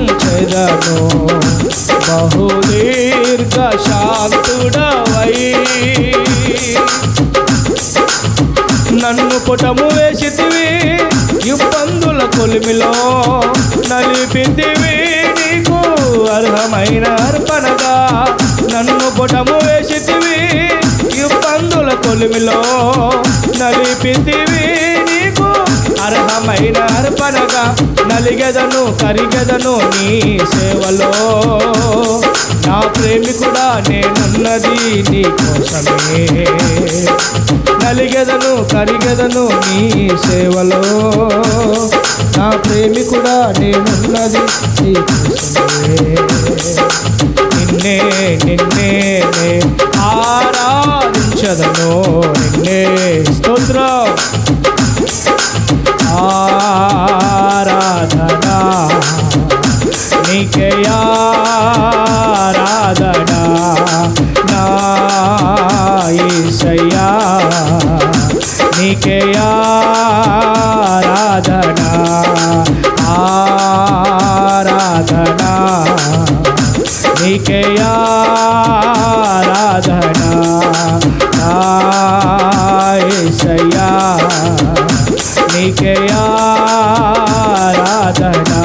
స్తుతించెదను బహుదీర్ఘ శాంతుడవై. నన్ను పుటము వేసితివి ఇబ్బందుల కొలిమిలో, నలిపితివి నీకు అర్హమైన అర్పణగా. నన్ను పుటము వేసితివి ఇబ్బందుల కొలిమిలో, నలిపితివి నీకు అర్హమైన అర్పణగా. నలిగెదను కరిగెదను నీ సేవలో, నా ప్రేమికుడా నేనున్నది నీ కోసమే. నలిగెదను కరిగెదను నీ సేవలో, నా ప్రేమికుడా నేనున్నది నీ కోసమే. నిన్నే నిన్నే ఆరాధించదను, నిన్నే స్తోత్రం ఆరాధనా నీకే ఆరాధనా నా యేసయ్యా, నీకే ఆరాధనా ఆరాధనా నీకే ఆరాధనా నా యేసయ్యా, నీకే ఆరాధనా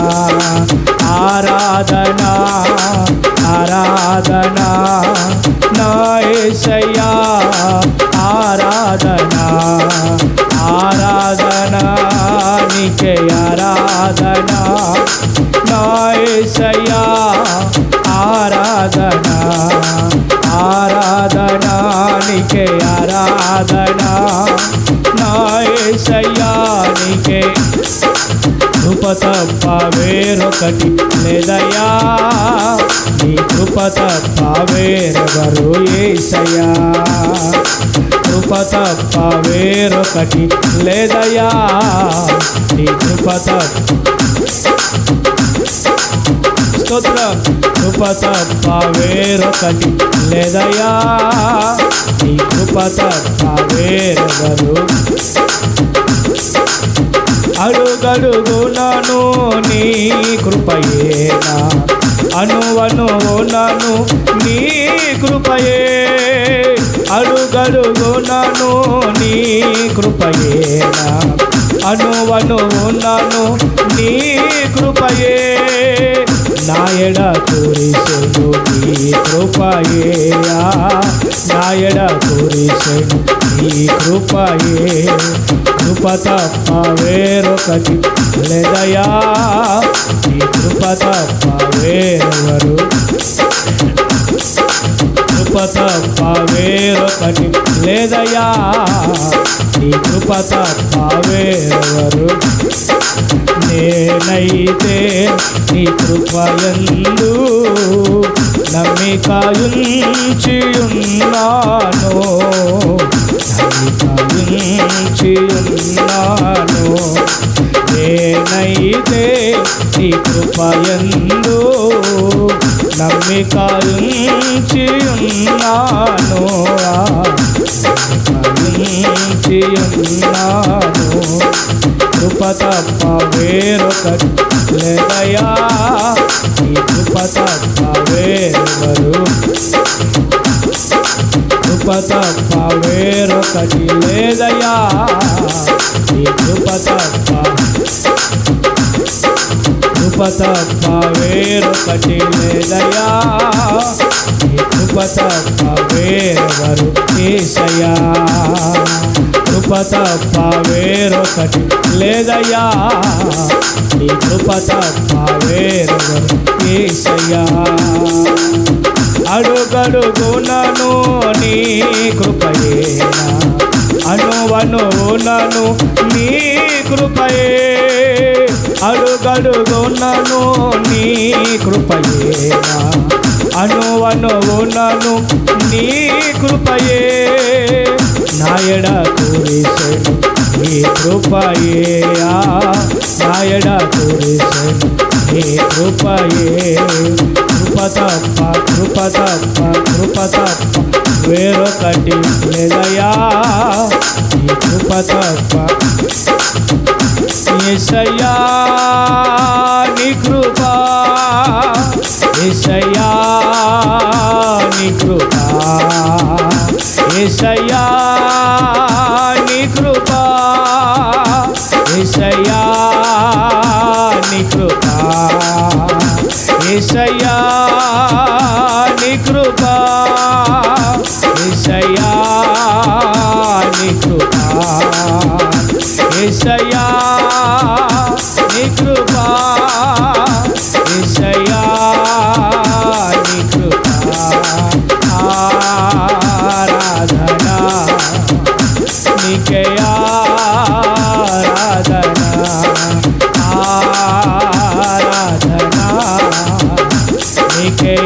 ఆరాధనా ఆరాధనా నా యేసయ్యా, ఆరాధనా ఆరాధనా నీకే ఆరాధనా నా యేసయ్యా, ఆరాధనా ఆరాధనా నీకే ఆరాధనా నా యేసయ్యా, నీకే. కృప తప్ప వేరొకటి లేదయ్యా, నీ కృప తప్ప వేరెవరు యేసయ్యా. కృప తప్ప వేరొకటి లేదయ్యా, నీ కృప తప్ప స్తోత్రం. కృప తప్ప వేరొకటి లేదయ్యా, నీ కృప తప్ప వేరెవరు. అడుగడుగునాను నీ కృపయేనా, అణువణువునాను నీ కృపయే. అడుగడుగునాను నీ కృపయేనా, అణువణువునాను నీ కృపయే. నాయడ కురిసెను నీ కృపయేయా, నాయడ కురిసెను నీ కృపయే. కృప తప్ప వేరొకటి లేదయ్యా, నీ కృప తప్ప వేరెవరు. కృప తప్ప వేరొకటి లేదయ్యా, నీ కృప తప్ప వేరెవరు. నేనైతే నీ కృపయందు నమ్మికయుంచి ఉన్నాను, నమ్మికయుంచి ఉన్నాను. నేనైతే నీ కృపయందు నమ్మికయుంచి ఉన్నాను, నమ్మికయుంచి ఉన్నాను. కృప తప్ప వేరొకటి లేదయ్యా, నీ కృప తప్ప వేరెవరు. కృప తప్ప వేరొకటి లేదయ్యా, నీ కృప తప్ప. కృప తప్ప వేరొకటి లేదయ్యా, నీ కృప తప్ప వేరెవరు యేసయ్యా. కృప తప్ప వేరొకటి లేదయ్యా, నీ కృప తప్ప వేరెవరు యేసయ్యా. అడుగడుగునాను నీ కృపయేనా, అణువణువునాను నీ కృపయే. అడుగడుగునాను నీ కృపయేనా, అణువణువునాను నీ కృపయే. నాయడ కురిసెను నీ కృపయేయా, నాయడ కురిసెను నీ కృపయే. కృప తప్ప కృప తప్ప కృప తప్ప వేరొకటి లేదయ్యా, నీ కృప తప్ప యేసయ్యా నీ కృపా, యేసయ్యా నీ కృపా, యేసయ్యా నీ కృపా, యేసయ్యా నీ కృపా, యేసయ్యా నీ కృపా, యేసయ్యా నీ కృపా, యేసయ్యా నీ కృపా, యేసయ్యా నీ కృపా. ఆరాధనా నీకే, ఆరాధనా, ఆరాధనా నీకే,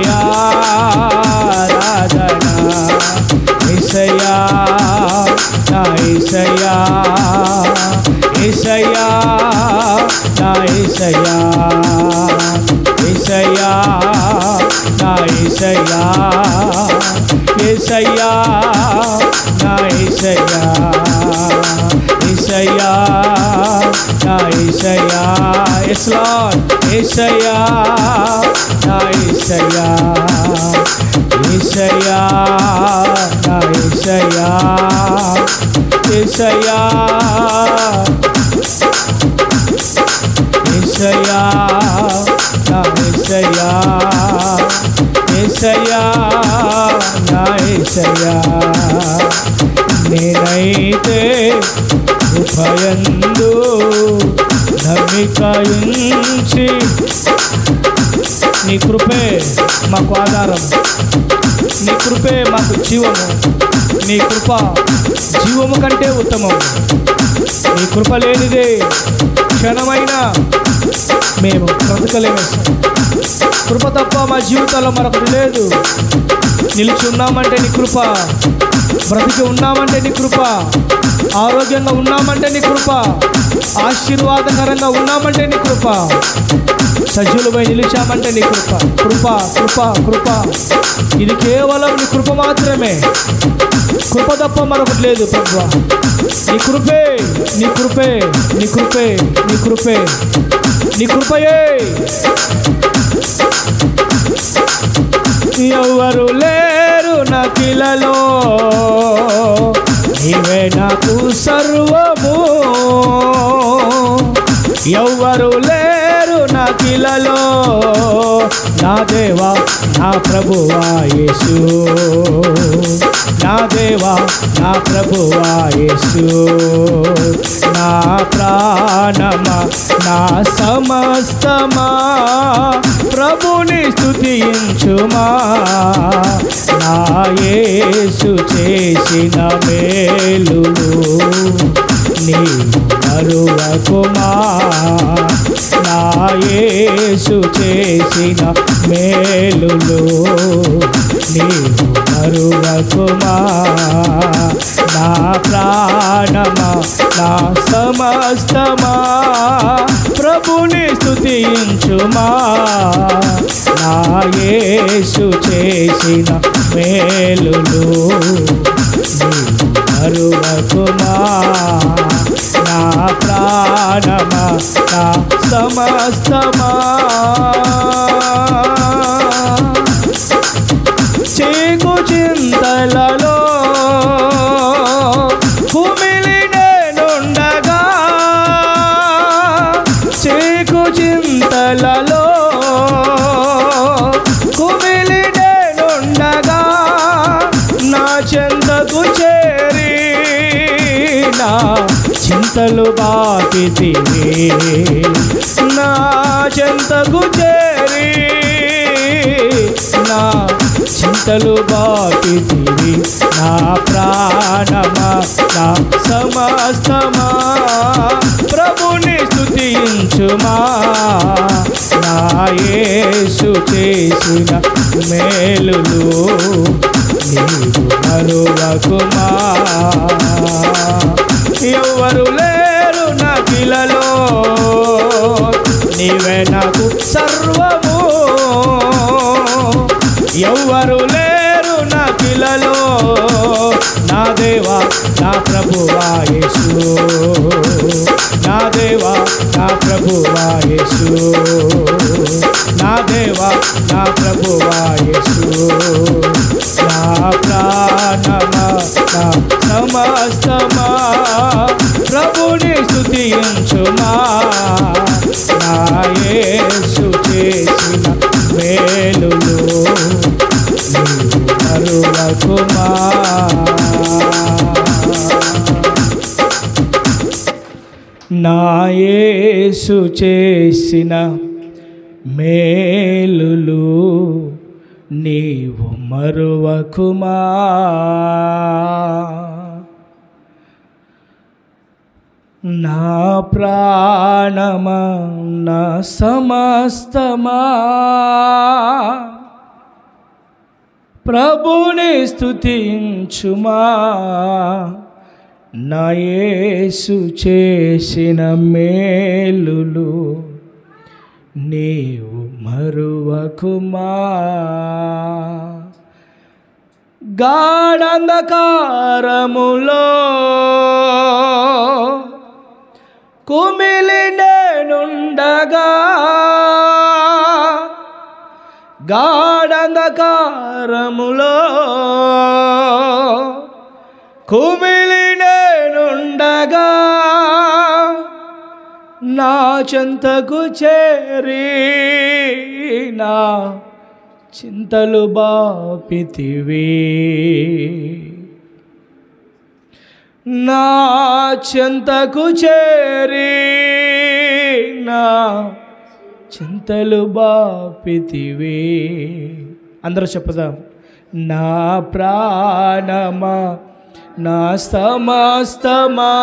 ఆరాధనా. యేసయ్యా నా యేసయ్యా, యేసయ్యా నా యేసయ్యా, యేసయ్యా నా యేసయ్యా, యేసయ్యా నా యేసయ్యా, యేసయ్యా నా యేసయ్యా. yes Lord, యేసయ్యా నా యేసయ్యా, యేసయ్యా నా యేసయ్యా, యేసయ్యా, యేసయ్యా నా యేసయ్యా, యేసయ్యా నా యేసయ్యా. నేనైతే కృపయందు నమ్మికయుంచి, నీ కృపే మాకు ఆధారం, నీ కృపే మాకు జీవము, నీ కృప జీవము కంటే ఉత్తమం. నీ కృప లేనిదే క్షణమైనా మేము బ్రతకలేము. కృప తప్ప మా జీవితాల్లో మరొకటి లేదు. నిలిచి ఉన్నామంటే నీ కృప, బ్రతికి ఉన్నామంటే నీ కృప, ఆరోగ్యంగా ఉన్నామంటే నీ కృప, ఆశీర్వాదకరంగా ఉన్నామంటే నీ కృప, సజీవులపై నిలిచామంటే నీ కృప. కృప కృప కృప, ఇది కేవలం నీ కృప మాత్రమే. కృప తప్ప మరొకటి లేదు ప్రభువా. నీ కృపే, నీ కృపే, నీ కృపే, నీ కృపే, నీ కృపయే. ఎవరు లేరు నాకిలలో, నీవే నాకు సర్వము. ఎవ్వరు లేరు నాకిలలో, నా దేవా నా ప్రభువా యేసు, నా దేవా నా ప్రభువా యేసు. నా ప్రాణమా నా సమస్తమా ప్రభుని స్తుతించుమా. నా యేసు చేసిన మేలులు నీవు మరువకుమా. నా యేసు చేసిన మేలులు నీవు మరువకుమా. నా ప్రాణమా నా సమస్తమా ప్రభుని స్తుతించుమా. నా యేసు చేసిన మేలులు నీవు మరువకుమా. నా ప్రాణమా నా సమస్తమా చీకు చింతలలో కుమిలి నేనుండగా, చీకు చింతలలో కుమిలి నేనుండగా, నా చెంతకు చేరి నా చింతలు బాపితివి. నా చెంతకు చేరి నా చింతలు బాపితివి. నా ప్రాణమా నా సమస్తమా ప్రభుని స్తుతించుమా. నా యేసు చేసిన మేలులు నీవు మరువకుమా. ఎవ్వరు లేరు నాకిలలో, నీవే నాకు సర్వము. ఎవ్వరు లేరు నాకిలలో, నా దేవా నా ప్రభువా యేసు. నా దేవా నా ప్రభువా యేసు, నా దేవా నా ప్రభువా యేసు, నా ప్రాణమా నా సమస్తమా ప్రభుని స్తుతించుమా, నా యేసు చేసిన మేలులు నీవు మరువకుమా. నా యేసు చేసిన మేలులు నీవు మరువకుమా. నా ప్రాణమా నా సమస్తమా ప్రభుని స్తుతించుమా, నా యేసు చేసిన మేలులు నీవు మరువకుమా. గాఢంధకారములో కుమిలి నేనుండగా, గాఢంధకారములో కుమిలి నేనుండగా, నా చెంతకు చేరి నా చింతలు బాపితివి, నా చెంతకు చేరి నా చింతలు బాపితివి. అందరూ చెప్పుదాం. నా ప్రాణమా నా సమస్తమా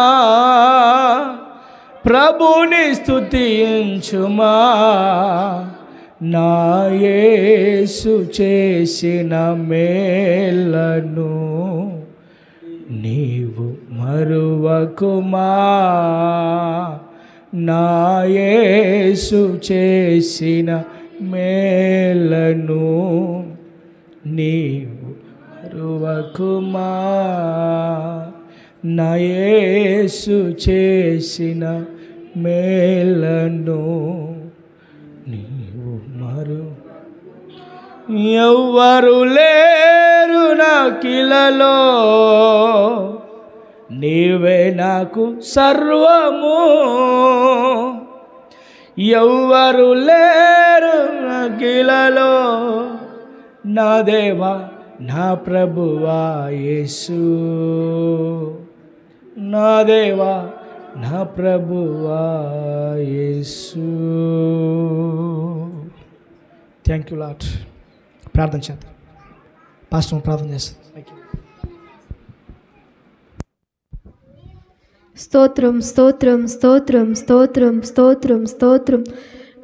ప్రభుని స్తుతించుమా, నా యేసు చేసిన మేలను నీవు మరువకుమా, నా యేసు చేసిన మేలను నీవు మరువకుమా, నా యేసు చేసిన మేలను నీవు ఎవ్వరు లేరు నాకిలలో, నీవే నాకు సర్వము, ఎవ్వరు లేరు నాకిలలో, నా దేవా నా ప్రభువా యేసు, నా దేవా నా ప్రభువా యేసు. Thank you lord. ప్రార్థన చేద్దాం. పాస్టర్ ప్రార్థన చేస్తాం. స్తోత్రం స్తోత్రం స్తోత్రం స్తోత్రం స్తోత్రం స్తోత్రం.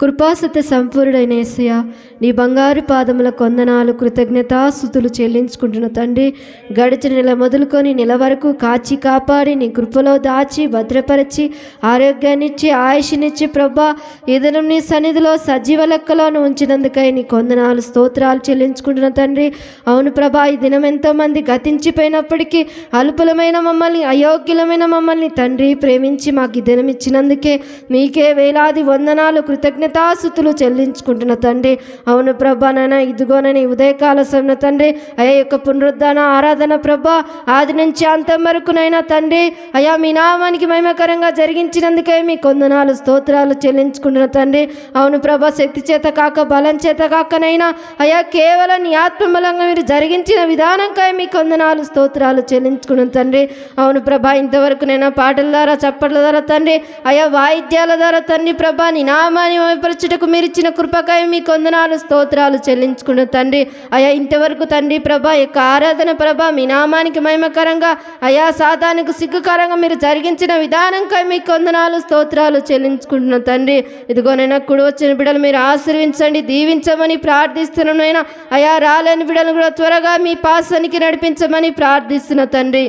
కృపాసత్య సంపూర్ణుడైన యేసయ్య, నీ బంగారు పాదముల కొందనాలు కృతజ్ఞతాస్తుతులు చెల్లించుకుంటున్న తండ్రి, గడిచిన నెల మొదలుకొని నెల వరకు కాచి కాపాడి నీ కృపలో దాచి భద్రపరిచి ఆరోగ్యాన్నిచ్చి ఆయుష్నిచ్చి ప్రభా ఈ దినం నీ సన్నిధిలో సజీవ లెక్కలోను ఉంచినందుకై నీ కొందనాలు స్తోత్రాలు చెల్లించుకుంటున్న తండ్రి. అవును ప్రభా, ఈ దినం ఎంతోమంది గతించిపోయినప్పటికీ అల్పులమైన మమ్మల్ని అయోగ్యులమైన మమ్మల్ని తండ్రి ప్రేమించి మాకు ఈ దినం ఇచ్చినందుకే మీకే వేలాది వందనాలు కృతజ్ఞతాస్తుతులు చెల్లించుకుంటున్న తండ్రి. అవును ప్రభా నాయన, ఇదిగోనని ఉదయకాల సమయంలో తండ్రి అయ్యా యొక్క పునరుద్ధాన ఆరాధన ప్రభా ఆది నుంచి అంతం వరకునైనా తండ్రి అయ్యా మీ నామానికి మహిమకరంగా జరిగించినందుకే మీ కొందనాలు స్తోత్రాలు చెల్లించుకుంటున్న తండ్రి. అవును ప్రభా, శక్తి చేత కాక బలం చేత కాకనైనా అయ్యా కేవలం నీ ఆత్మబలంగా మీరు జరిగించిన విధానంకై మీ కొందనాలు స్తోత్రాలు చెల్లించుకున్న తండ్రి. అవును ప్రభా, ఇంతవరకునైనా పాటల ద్వారా చప్పట్ల ద్వారా తండ్రి అయ్యా వాయిద్యాల ద్వారా తండ్రి ప్రభా నీ నామాన్ని మహిమపరచుటకు మీరు ఇచ్చిన కృపకై మీ కొందనాలు స్తోత్రాలు చెల్లించుకున్న తండ్రి. అయా ఇంతవరకు తండ్రి ప్రభా యొక్క ఆరాధన ప్రభా మీ నామానికి మహిమకరంగా అయా సాతానికి సిగ్గుకరంగా మీరు జరిగించిన విధానంకై మీ కొందనాలు స్తోత్రాలు చెల్లించుకుంటున్న తండ్రి. ఇదిగోనైనా కుడి వచ్చిన బిడ్డలు మీరు ఆశీర్వించండి, దీవించమని ప్రార్థిస్తున్నానైనా అయా రాలేని బిడ్డలు కూడా త్వరగా మీ పాసానికి నడిపించమని ప్రార్థిస్తున్న తండ్రి.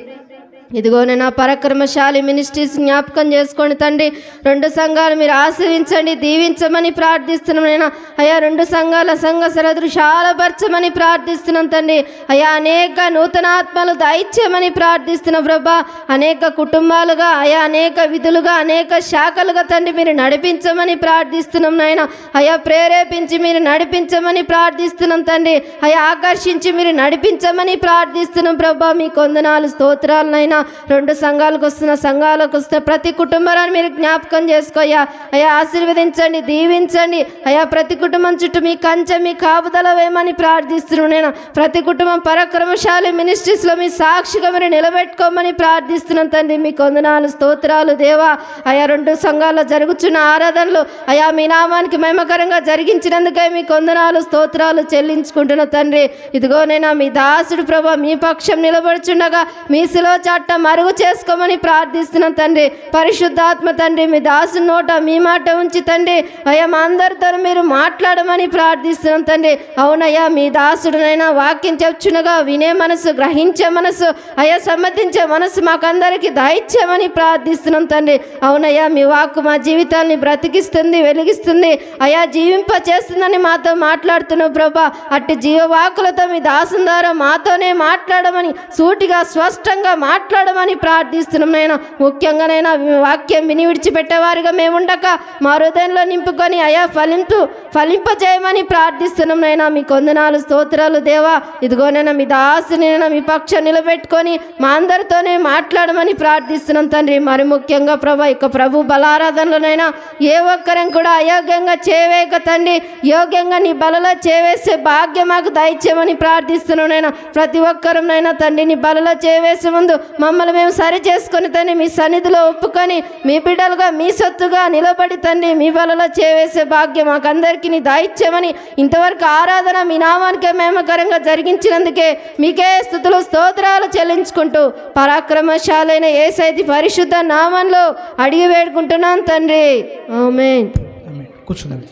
ఇదిగో నేను పరాక్రమశాలి మినిస్ట్రీస్ జ్ఞాపకం చేసుకోండి తండ్రి. 2 సంఘాలు మీరు ఆశీర్వించండి, దీవించమని ప్రార్థిస్తున్నాం నేను అయ్యా. 2 సంఘాల సంఘ సరదులు శాలపరచమని ప్రార్థిస్తున్నాం తండ్రి అయ్యా. అనేక నూతన ఆత్మలు దయచేయమని ప్రార్థిస్తున్నాం ప్రభా. అనేక కుటుంబాలుగా అయ్యా, అనేక విధులుగా, అనేక శాఖలుగా తండ్రి మీరు నడిపించమని ప్రార్థిస్తున్నాం నాయన అయ్యా. ప్రేరేపించి మీరు నడిపించమని ప్రార్థిస్తున్నాం తండ్రి అయ్యా. ఆకర్షించి మీరు నడిపించమని ప్రార్థిస్తున్నాం ప్రభా. మీ కొందనాలు స్తోత్రాలు నాయన. 2 సంఘాలకు వస్తున్న ప్రతి కుటుంబాన్ని మీరు జ్ఞాపకం చేసుకోయ్యా అయ్యా. ఆశీర్వదించండి, దీవించండి అయ్యా. ప్రతి కుటుంబం చుట్టూ మీ కంచె, మీ కాపుదల వేయమని ప్రార్థిస్తున్నాను నేను. ప్రతి కుటుంబం పరాక్రమశాలి మినిస్ట్రీస్లో మీ సాక్షిగా మీరు నిలబెట్టుకోమని ప్రార్థిస్తున్నాను తండ్రి. మీ కొందనాలు స్తోత్రాలు దేవా అయ్యా. 2 సంఘాల్లో జరుగుతున్న ఆరాధనలు అయ్యా మీ నామానికి మహిమకరంగా జరిగించినందుకే మీ కొందనాలు స్తోత్రాలు చెల్లించుకుంటున్న తండ్రి. ఇదిగో నేను మీ దాసుడు ప్రభా మీ పక్షం నిలబడుచుండగా మీ శిలో చాట మరుగు చేసుకోమని ప్రార్థిస్తున్నాను తండ్రి. పరిశుద్ధాత్మ తండ్రి మీ దాసు నోట మీ మాట ఉంచి తండ్రి అయ్యా మా అందరితో మీరు మాట్లాడమని ప్రార్థిస్తున్నాం తండ్రి. అవునయ్యా మీ దాసుడునైనా వాక్యం చెప్పుచునగా వినే మనసు, గ్రహించే మనసు అయ్యా, సమ్మతించే మనసు మాకందరికీ దయచేయమని ప్రార్థిస్తున్నాం తండ్రి. అవునయ్యా మీ వాక్కు మా జీవితాన్ని బ్రతికిస్తుంది, వెలిగిస్తుంది అయ్యా, జీవింప చేస్తుందని మాతో మాట్లాడుతున్నావు ప్రభా. అట్టి జీవవాకులతో మీ దాసుని ద్వారా మాతోనే మాట్లాడమని, సూటిగా స్పష్టంగా మాట్లాడమని ప్రార్థిస్తున్నాం నైనా. ముఖ్యంగానైనా వాక్యం విని విడిచిపెట్టేవారుగా మేము ఉండక మా హృదయంలో నింపుకొని అయా ఫలింపజేయమని ప్రార్థిస్తున్నాం నైనా. మీ కొందనాలు స్తోత్రాలు దేవా. ఇదిగోనైనా మీ దాసుని మీ పక్షం నిలబెట్టుకొని మా అందరితోనే మాట్లాడమని ప్రార్థిస్తున్నాం తండ్రి. మరి ముఖ్యంగా ప్రభా ఇక ప్రభు బలారాధనలోనైనా ఏ ఒక్కరం కూడా అయోగ్యంగా చేవేక తండ్రి, యోగ్యంగా నీ బలలో చేవేసే భాగ్యం మాకు దయచేయమని ప్రార్థిస్తున్నాం నైనా. ప్రతి ఒక్కరంనైనా తండ్రి నీ బలలో చేవేసే ముందు మమ్మల్ని మేము సరి చేసుకొని తండ్రి మీ సన్నిధిలో ఒప్పుకొని మీ బిడ్డలుగా మీ సొత్తుగా నిలబడి తండ్రి మీ బలలో చేవేసే భాగ్యం మాకందరికీ నీ దయచేయమని ఇంతవరకు ఆరాధన మీ నామానికే మేమకరంగా జరిగించినందుకే మీకే స్తుతులు స్తోత్రాలు చెల్లించుకుంటూ పరాక్రమశాలైన యేసయ్య పరిశుద్ధ నామంలో అడిగి వేడుకుంటున్నాను తండ్రి. ఆమేన్. కూర్చుందాం.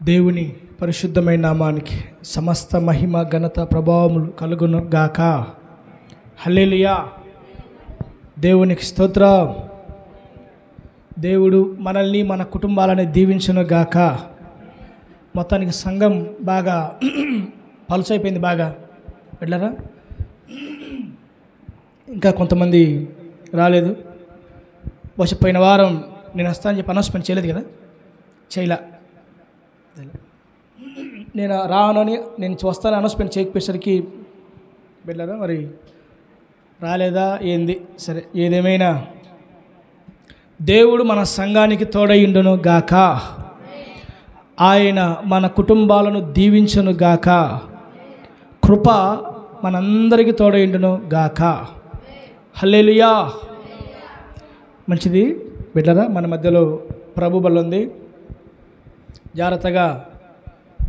దేవుని పరిశుద్ధమైన నామానికి సమస్త మహిమ, ఘనత, ప్రభావములు కలుగును గాక. హల్లెలూయా. దేవునికి స్తోత్రం. దేవుడు మనల్ని మన కుటుంబాలని దీవించును గాక. మొత్తానికి సంఘం బాగా పలుసైపోయింది, బాగా వెళ్ళారా? ఇంకా కొంతమంది రాలేదు. బహుశా పోయిన వారం నేను వస్తానని చెప్పి అనౌన్స్మెంట్ చేయలేదు కదా, చేయలే. నేను రానని నేను వస్తాను అనౌన్స్మెంట్ చేయకపోయేసరికి వెళ్ళారా, మరి రాలేదా ఏంది? సరే, ఏదేమైనా దేవుడు మన సంఘానికి తోడయిండును గాక. ఆయన మన కుటుంబాలను దీవించును గాక. కృప మనందరికీ తోడయిండును గాక. హల్లెలూయా. మంచిది బిడ్డరా, మన మధ్యలో ప్రభు బల్ల ఉంది. జాగ్రత్తగా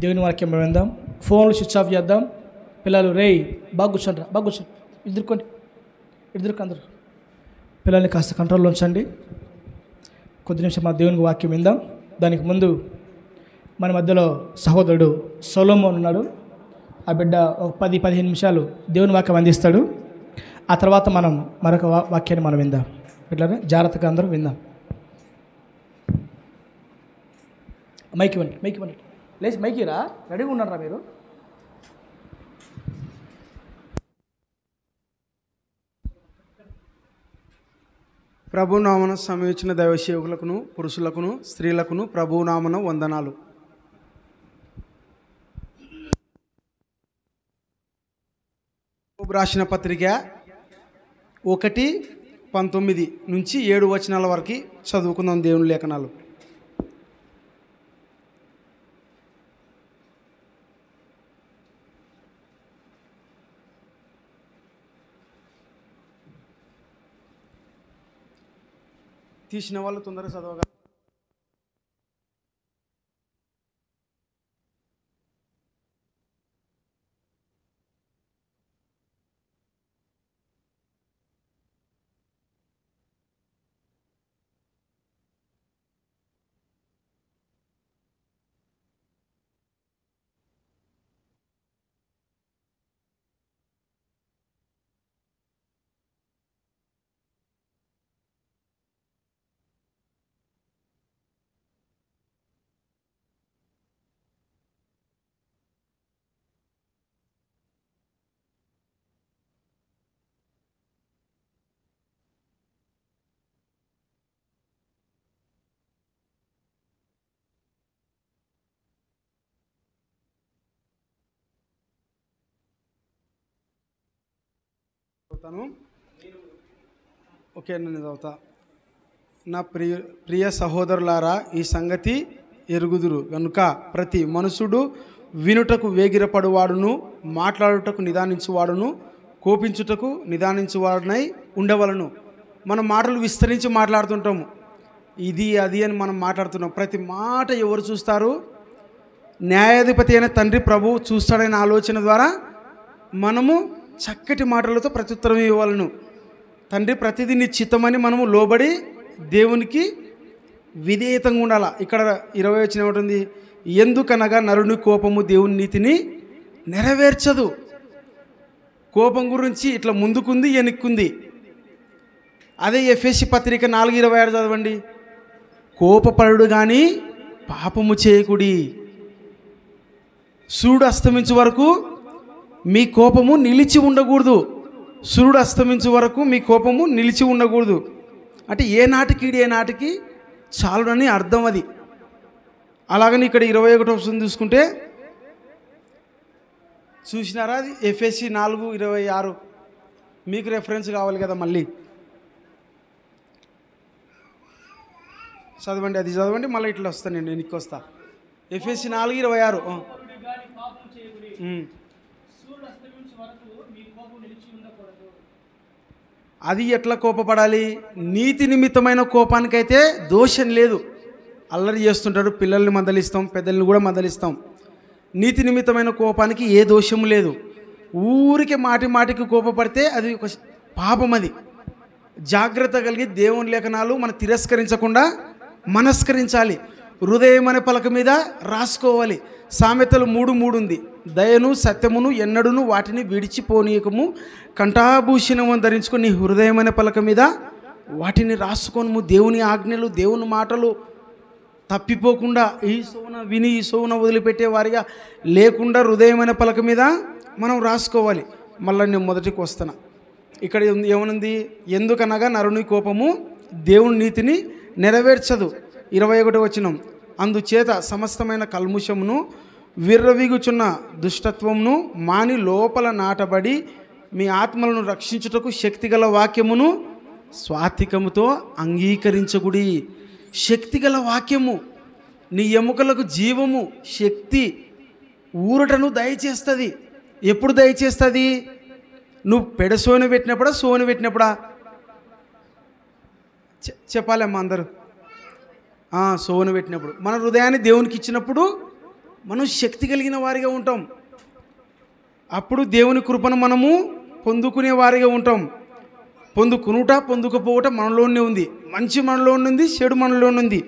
దేవుని వాక్యం విందాం. ఫోన్లు స్విచ్ ఆఫ్ చేద్దాం. పిల్లలు రేయ్ బాగా కూర్చోండి, బాగా కూర్చోండి, ఇద్దరుకోండి, అందరూ పిల్లల్ని కాస్త కంట్రోల్లో ఉంచండి. కొద్ది నిమిషం మా దేవునికి వాక్యం విందాం. దానికి ముందు మన మధ్యలో సహోదరుడు సొలొమోన్ ఉన్నాడు. ఆ బిడ్డ ఒక 10-15 నిమిషాలు దేవుని వాక్యం అందిస్తాడు. ఆ తర్వాత మనం మరొక వాక్యాన్ని మనం విందాం. బిడ్డరా జాగ్రత్తగా అందరూ విందాం. మైక్ ఇవ్వండి, లేచి మైకిరా, రెడీగా ఉన్నారా మీరు? ప్రభునామన సమయించిన దైవసేవకులకును, పురుషులకును, స్త్రీలకును ప్రభునామన వందనాలు. రాసిన పత్రిక 1:19 నుంచి 7 వచనాల వరకు చదువుకుందాం దేవుని లేఖనాలు. తీసిన వాళ్ళు తొందరగా చదవగా. చదువుతాను. ఓకే, నేను చదువుతా. నా ప్రియ సహోదరులారా, ఈ సంగతి ఎరుగుదురు కనుక ప్రతి మనుషుడు వినుటకు వేగిరపడువాడును, మాట్లాడుటకు నిదానించువాడును, కోపించుటకు నిదానించువాడునై ఉండవలను. మన మాటలు విస్తరించి మాట్లాడుతుంటాము, ఇది అది అని మనం మాట్లాడుతున్నాం. ప్రతి మాట ఎవరు చూస్తారు? న్యాయాధిపతి అయిన తండ్రి ప్రభువు చూస్తాడనే ఆలోచన ద్వారా మనము చక్కటి మాటలతో ప్రత్యుత్తరం ఇవ్వాలను. తండ్రి ప్రతిదీ నీ చిత్తమని మనము లోబడి దేవునికి విధేయతంగా ఉండాలి. ఇక్కడ 20 వచ్చిన ఉంటుంది, ఎందుకనగా నరుని కోపము దేవుని నీతిని నెరవేర్చదు. కోపం గురించి ఇట్లా ముందుకుంది, వెనుక్కుంది. అదే ఎఫెసీ పత్రిక 4:26 చదవండి. కోపపడు కానీ పాపము చేయకుడి. సూర్యుడు అస్తమించే వరకు మీ కోపము నిలిచి ఉండకూడదు. సూర్యుడు అస్తమించే వరకు మీ కోపము నిలిచి ఉండకూడదు అంటే ఏ నాటికి చాలునని అర్థం. అది అలాగని ఇక్కడ 21 చూసుకుంటే చూసినారా? అది ఎఫెసీ 4:26. మీకు రెఫరెన్స్ కావాలి కదా, మళ్ళీ చదవండి. అది చదవండి, మళ్ళీ ఇట్లా వస్తాను నేను వెనక్కి వస్తా. ఎఫెసీ 4:26. అది ఎట్లా కోపపడాలి? నీతి నిమిత్తమైన కోపానికైతే దోషం లేదు. అల్లరి చేస్తుంటాడు, పిల్లల్ని మందలిస్తాం, పెద్దల్ని కూడా మందలిస్తాం. నీతి నిమిత్తమైన కోపానికి ఏ దోషము లేదు. ఊరికే మాటికి కోపపడితే అది ఒక పాపం. అది జాగ్రత్త కలిగి దేవుని లేఖనాలు మనం తిరస్కరించకుండా మనస్కరించాలి. హృదయం అనే పలక మీద రాసుకోవాలి. సామెతలు 3:3 ఉంది, దయను సత్యమును ఎన్నడును వాటిని విడిచిపోనీయకము, కంఠాభూషణము ధరించుకొని నీ హృదయం అనే పలక మీద వాటిని రాసుకోను. దేవుని ఆజ్ఞలు, దేవుని మాటలు తప్పిపోకుండా ఈ సోన విని ఈ సోన వదిలిపెట్టే వారిగా లేకుండా హృదయమైన పలక మీద మనం రాసుకోవాలి. మళ్ళీ నేను మొదటికి వస్తాను. ఇక్కడ ఏమనుంది? ఎందుకనగా నరుని కోపము దేవుని నీతిని నెరవేర్చదు. 21 వచనం, అందుచేత సమస్తమైన కల్ముషమును విర్రవీగుచున్న దుష్టత్వమును మాని లోపల నాటబడి మీ ఆత్మలను రక్షించుటకు శక్తిగల వాక్యమును స్వాతికముతో అంగీకరించకుడి. శక్తిగల వాక్యము నీ ఎముకలకు జీవము, శక్తి, ఊరటను దయచేస్తుంది. ఎప్పుడు దయచేస్తుంది? నువ్వు పెడసోని పెట్టినప్పుడా, సోని పెట్టినప్పుడా? చెప్పాలమ్మా అందరూ. సోని పెట్టినప్పుడు. మన హృదయాన్ని దేవునికి ఇచ్చినప్పుడు మనం శక్తి కలిగిన వారిగా ఉంటాం. అప్పుడు దేవుని కృపను మనము పొందుకునే వారిగా ఉంటాం. పొందుకపోవట మనలోనే ఉంది. మంచి మనలోనే ఉంది, చెడు మనలోనే ఉంది.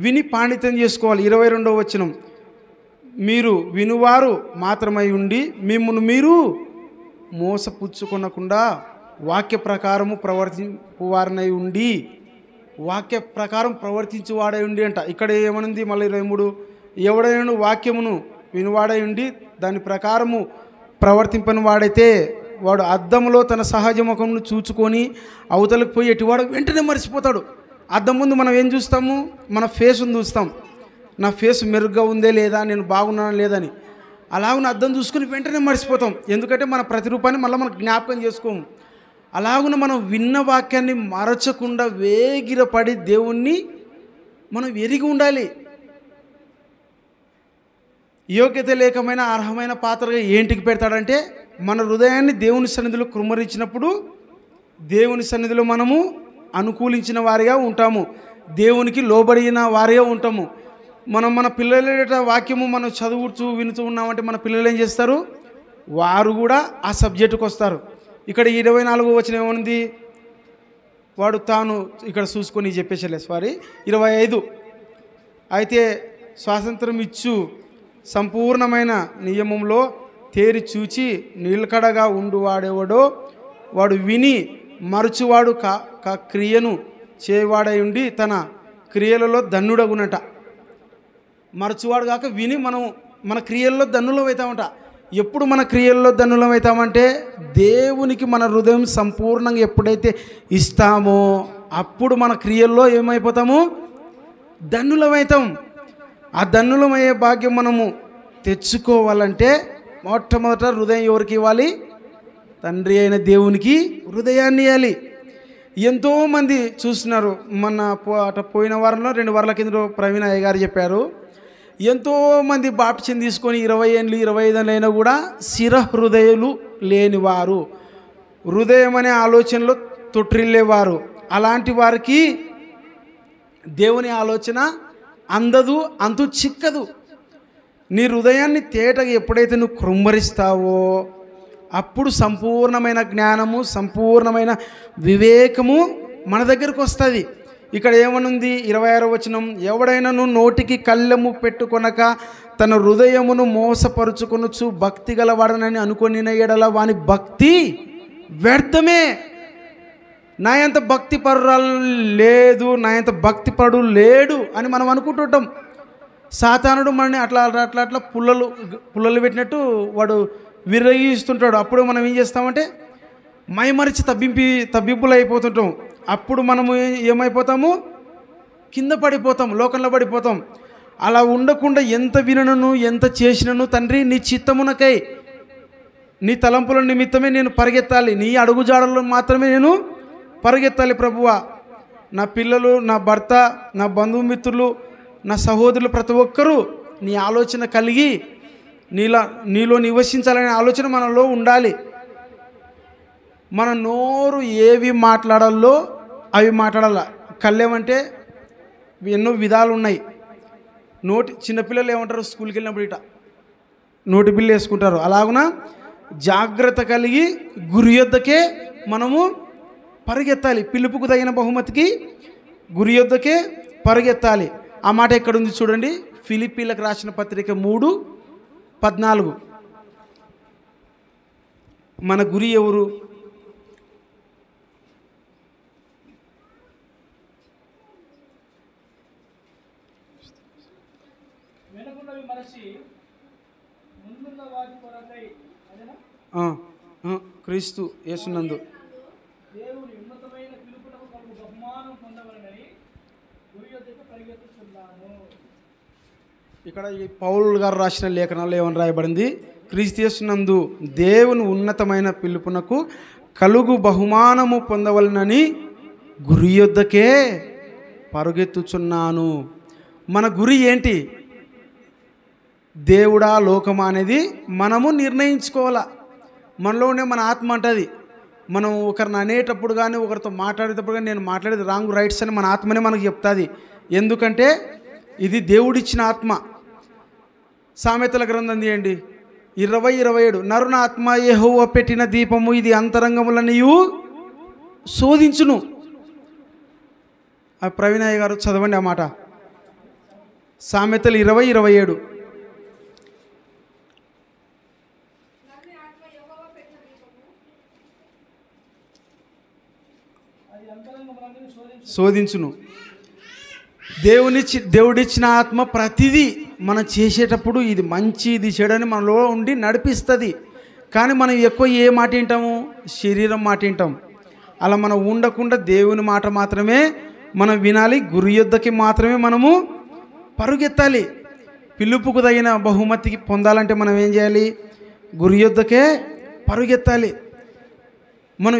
విని పాండిత్యం చేసుకోవాలి. 22వ వచనం, మీరు వినువారు మాత్రమై ఉండి మిమ్మును మీరు మోసపుచ్చుకొనకుండా వాక్య ప్రకారము ప్రవర్తింపువారనై ఉండి, వాక్య ప్రకారం ప్రవర్తించువాడై ఉండి అంట. ఇక్కడ ఏమనుంది? మళ్ళీ 23, ఎవడైనా వాక్యమును వినువాడై ఉండి దాని ప్రకారము ప్రవర్తింపని వాడైతే వాడు అద్దంలో తన సహజ ముఖమును చూచుకొని అవతలకు పోయి ఎటువాడు వెంటనే మర్చిపోతాడు. అద్దం ముందు మనం ఏం చూస్తాము? మన ఫేస్ను చూస్తాం. నా ఫేస్ మెరుగ్గా ఉందే లేదా, నేను బాగున్నానా లేదని. అలాగున అద్దం చూసుకుని వెంటనే మర్చిపోతాం. ఎందుకంటే మన ప్రతిరూపాన్ని మళ్ళీ మనం జ్ఞాపకం చేసుకోము. అలాగున మనం విన్న వాక్యాన్ని మరచకుండా వేగిరపడి దేవుణ్ణి మనం ఎరిగి ఉండాలి. యోగ్యత లేకమైన అర్హమైన పాత్రగా ఏంటికి పెడతాడంటే మన హృదయాన్ని దేవుని సన్నిధిలో కుమ్మరించినప్పుడు దేవుని సన్నిధిలో మనము అనుకూలించిన వారిగా ఉంటాము, దేవునికి లోబడిన వారిగా ఉంటాము. మన పిల్లల వాక్యము మనం చదువుతూ వినుతూ ఉన్నామంటే మన పిల్లలు ఏం చేస్తారు? వారు కూడా ఆ సబ్జెక్టుకు వస్తారు. ఇక్కడ 24వ వచనం ఏముంది? వాడు తాను ఇక్కడ చూసుకొని చెప్పేసలే 25, అయితే స్వాతంత్రం ఇచ్చు సంపూర్ణమైన నియమంలో తేరి చూచి నిలకడగా ఉండువాడెవడో వాడు విని మరచువాడు క్రియను చేయవాడై ఉండి తన క్రియలలో ధన్యుడగునట. మరచువాడు కాక విని మన క్రియల్లో ధన్యులం అవుతామంట. ఎప్పుడు మన క్రియల్లో ధన్యులం అవుతామంటే దేవునికి మన హృదయం సంపూర్ణంగా ఎప్పుడైతే ఇస్తామో అప్పుడు మన క్రియల్లో ఏమైపోతాము? ధన్యులమవుతాం. ఆ ధన్యులమయ్యే భాగ్యం మనము తెచ్చుకోవాలంటే మొట్టమొదట హృదయం ఎవరికి ఇవ్వాలి? తండ్రి అయిన దేవునికి హృదయాన్ని ఇవ్వాలి. ఎంతోమంది చూస్తున్నారు. పోయిన వారంలో 2 వారాల కింద ప్రవీణ్ అయ్య గారు చెప్పారు, ఎంతోమంది బాప్టిజం తీసుకొని 20 ఏళ్ళు 25 ఏళ్ళు అయినా కూడా స్థిర హృదయులు లేనివారు, హృదయం అనే ఆలోచనలో తొట్టిల్లేవారు. అలాంటి వారికి దేవుని ఆలోచన అందదు, అంతు చిక్కదు. నీ హృదయాన్ని తేటగా ఎప్పుడైతే నువ్వు కృమ్మరిస్తావో అప్పుడు సంపూర్ణమైన జ్ఞానము, సంపూర్ణమైన వివేకము మన దగ్గరకు వస్తుంది. ఇక్కడ ఏమనుంది 26వ వచనం, ఎవడైనాను నోటికి కళ్ళెము పెట్టుకొనక తన హృదయమును మోసపరుచుకొనుచు భక్తి గలవాడనని అనుకొని ఎడల వాని భక్తి వ్యర్థమే. నా ఎంత భక్తి పరురాలు లేదు, నా ఎంత భక్తి పరుడు లేడు అని మనం అనుకుంటుంటాం. సాతానుడు మనని అట్లా అట్లా అట్లా పుల్లలు పెట్టినట్టు వాడు విరగిస్తుంటాడు. అప్పుడు మనం ఏం చేస్తామంటే మైమరిచి తబ్బింపులు అయిపోతుంటాం. అప్పుడు మనము ఏమైపోతాము, కింద పడిపోతాం, లోకంలో పడిపోతాం. అలా ఉండకుండా ఎంత వినను ఎంత చేసినను తండ్రి నీ చిత్తమునకై నీ తలంపుల నిమిత్తమే నేను పరిగెత్తాలి, నీ అడుగుజాడల్లో మాత్రమే నేను పరిగెత్తాలి ప్రభువా. నా పిల్లలు, నా భర్త, నా బంధుమిత్రులు, నా సహోదరులు ప్రతి ఒక్కరూ నీ ఆలోచన కలిగి నీలో నివసించాలనే ఆలోచన మనలో ఉండాలి. మన నోరు ఏవి మాట్లాడాలో అవి మాట్లాడాల. కళ్ళేమంటే ఎన్నో విధాలు ఉన్నాయి. చిన్నపిల్లలు ఏమంటారు, స్కూల్కి వెళ్ళినప్పుడు ఇట నోటి బిల్లు వేసుకుంటారు. అలాగున జాగ్రత్త కలిగి గురి యొద్దకే మనము పరిగెత్తాలి. పిలుపుకు తగిన బహుమతికి గురి యొద్దకే పరిగెత్తాలి. ఆ మాట ఎక్కడుంది చూడండి, ఫిలిప్పీలకు రాసిన పత్రిక 3:14. మన గురి ఎవరు? క్రీస్తు యేసునందు దేవుని ఉన్నతమైన పిలుపునకు కలుగు బహుమానం పొందవలెనని గురి యొద్దకు పరిగెత్తుచున్నాను. ఇక్కడ ఈ పౌలు గారు రాసిన లేఖనాల్లో ఏమని రాయబడింది, క్రీస్తు యేసునందు దేవుని ఉన్నతమైన పిలుపునకు కలుగు బహుమానము పొందవలెనని గురి యొద్దకే పరుగెత్తుచున్నాను. మన గురి ఏంటి? దేవుడా లోకమా అనేది మనము నిర్ణయించుకోవాలా. మనలోనే మన ఆత్మ అంటది. మనం ఒకరిని అనేటప్పుడు కానీ ఒకరితో మాట్లాడేటప్పుడు కానీ నేను మాట్లాడేది రాంగ్ రైట్స్ అని మన ఆత్మనే మనకు చెప్తుంది. ఎందుకంటే ఇది దేవుడిచ్చిన ఆత్మ. సామెతల గ్రంథం తీయండి 20:27, నరున ఆత్మ యెహోవా పెట్టిన దీపము, ఇది అంతరంగములనియు శోధించును. ఆ ప్రవీణయ్య గారు చదవండి ఆ మాట. సామెతలు 20:27. శోధించును. దేవుడిచ్చిన ఆత్మ ప్రతిదీ మనం చేసేటప్పుడు ఇది మంచి ఇది చెడని మనలో ఉండి నడిపిస్తుంది. కానీ మనం ఎక్కువ ఏ మాట వింటాము? శరీరం మాట వింటాం. అలా మనం ఉండకుండా దేవుని మాట మాత్రమే మనం వినాలి. గురి యొద్దకి మాత్రమే మనము పరుగెత్తాలి. పిలుపుకు తగిన బహుమతికి పొందాలంటే మనం ఏం చేయాలి? గురి యొద్దకే పరుగెత్తాలి. మనం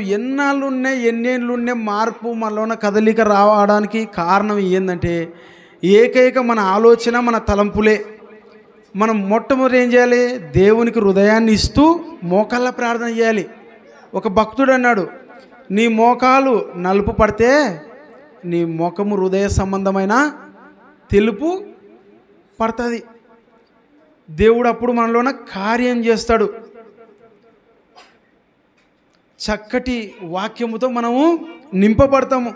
ఎన్నేళ్ళున్నే మార్పు మనలోన కదలిక రావడానికి కారణం ఏంటంటే ఏకైక మన ఆలోచన, మన తలంపులే. మనం మొట్టమొదటి ఏం చేయాలి? దేవునికి హృదయాన్ని ఇస్తూ మోకాళ్ళ ప్రార్థన చేయాలి. ఒక భక్తుడు అన్నాడు, నీ మోకాలు నలుపు పడితే నీ ముఖము హృదయ సంబంధమైన తెలుపు పడుతుంది. దేవుడు అప్పుడు మనలోన కార్యం చేస్తాడు. చక్కటి వాక్యముతో మనము నింపబడతాము.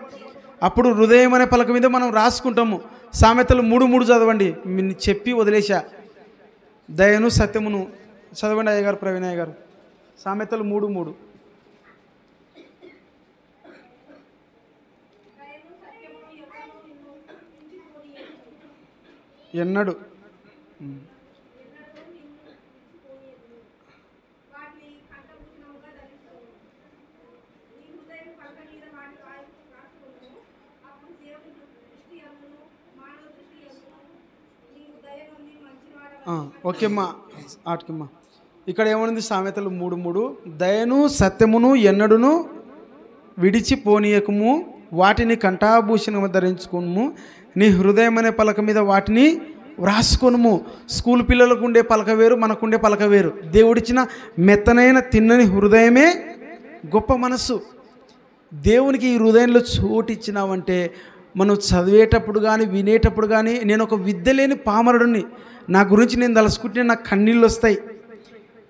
అప్పుడు హృదయం అనే పలక మీద మనం రాసుకుంటాము. సామెతలు 3:3 చదవండి. చెప్పి వదిలేశా. దయను సత్యమును చదవండి అయ్యగారు, ప్రవీణయ్య గారు. సామెతలు 3:3. ఎన్నడు ఓకే అమ్మా, ఆటకమ్మా ఇక్కడ ఏమనుంది? సామెతలు 3:3 దయను సత్యమును ఎన్నడును విడిచిపోనీయకము, వాటిని కంఠాభూషణము ధరించుకును, నీ హృదయం అనే పలక మీద వాటిని వ్రాసుకొనుము. స్కూల్ పిల్లలకు ఉండే పలక వేరు, మనకుండే పలక వేరు. దేవుడిచ్చిన మెత్తనైన తిన్నని హృదయమే గొప్ప మనస్సు. దేవునికి ఈ హృదయంలో చోటు ఇచ్చినావంటే మనం చదివేటప్పుడు కానీ వినేటప్పుడు కానీ, నేను ఒక విద్య లేని పామరుడిని, నా గురించి నేను తలుసుకుంటే నాకు కన్నీళ్ళు వస్తాయి.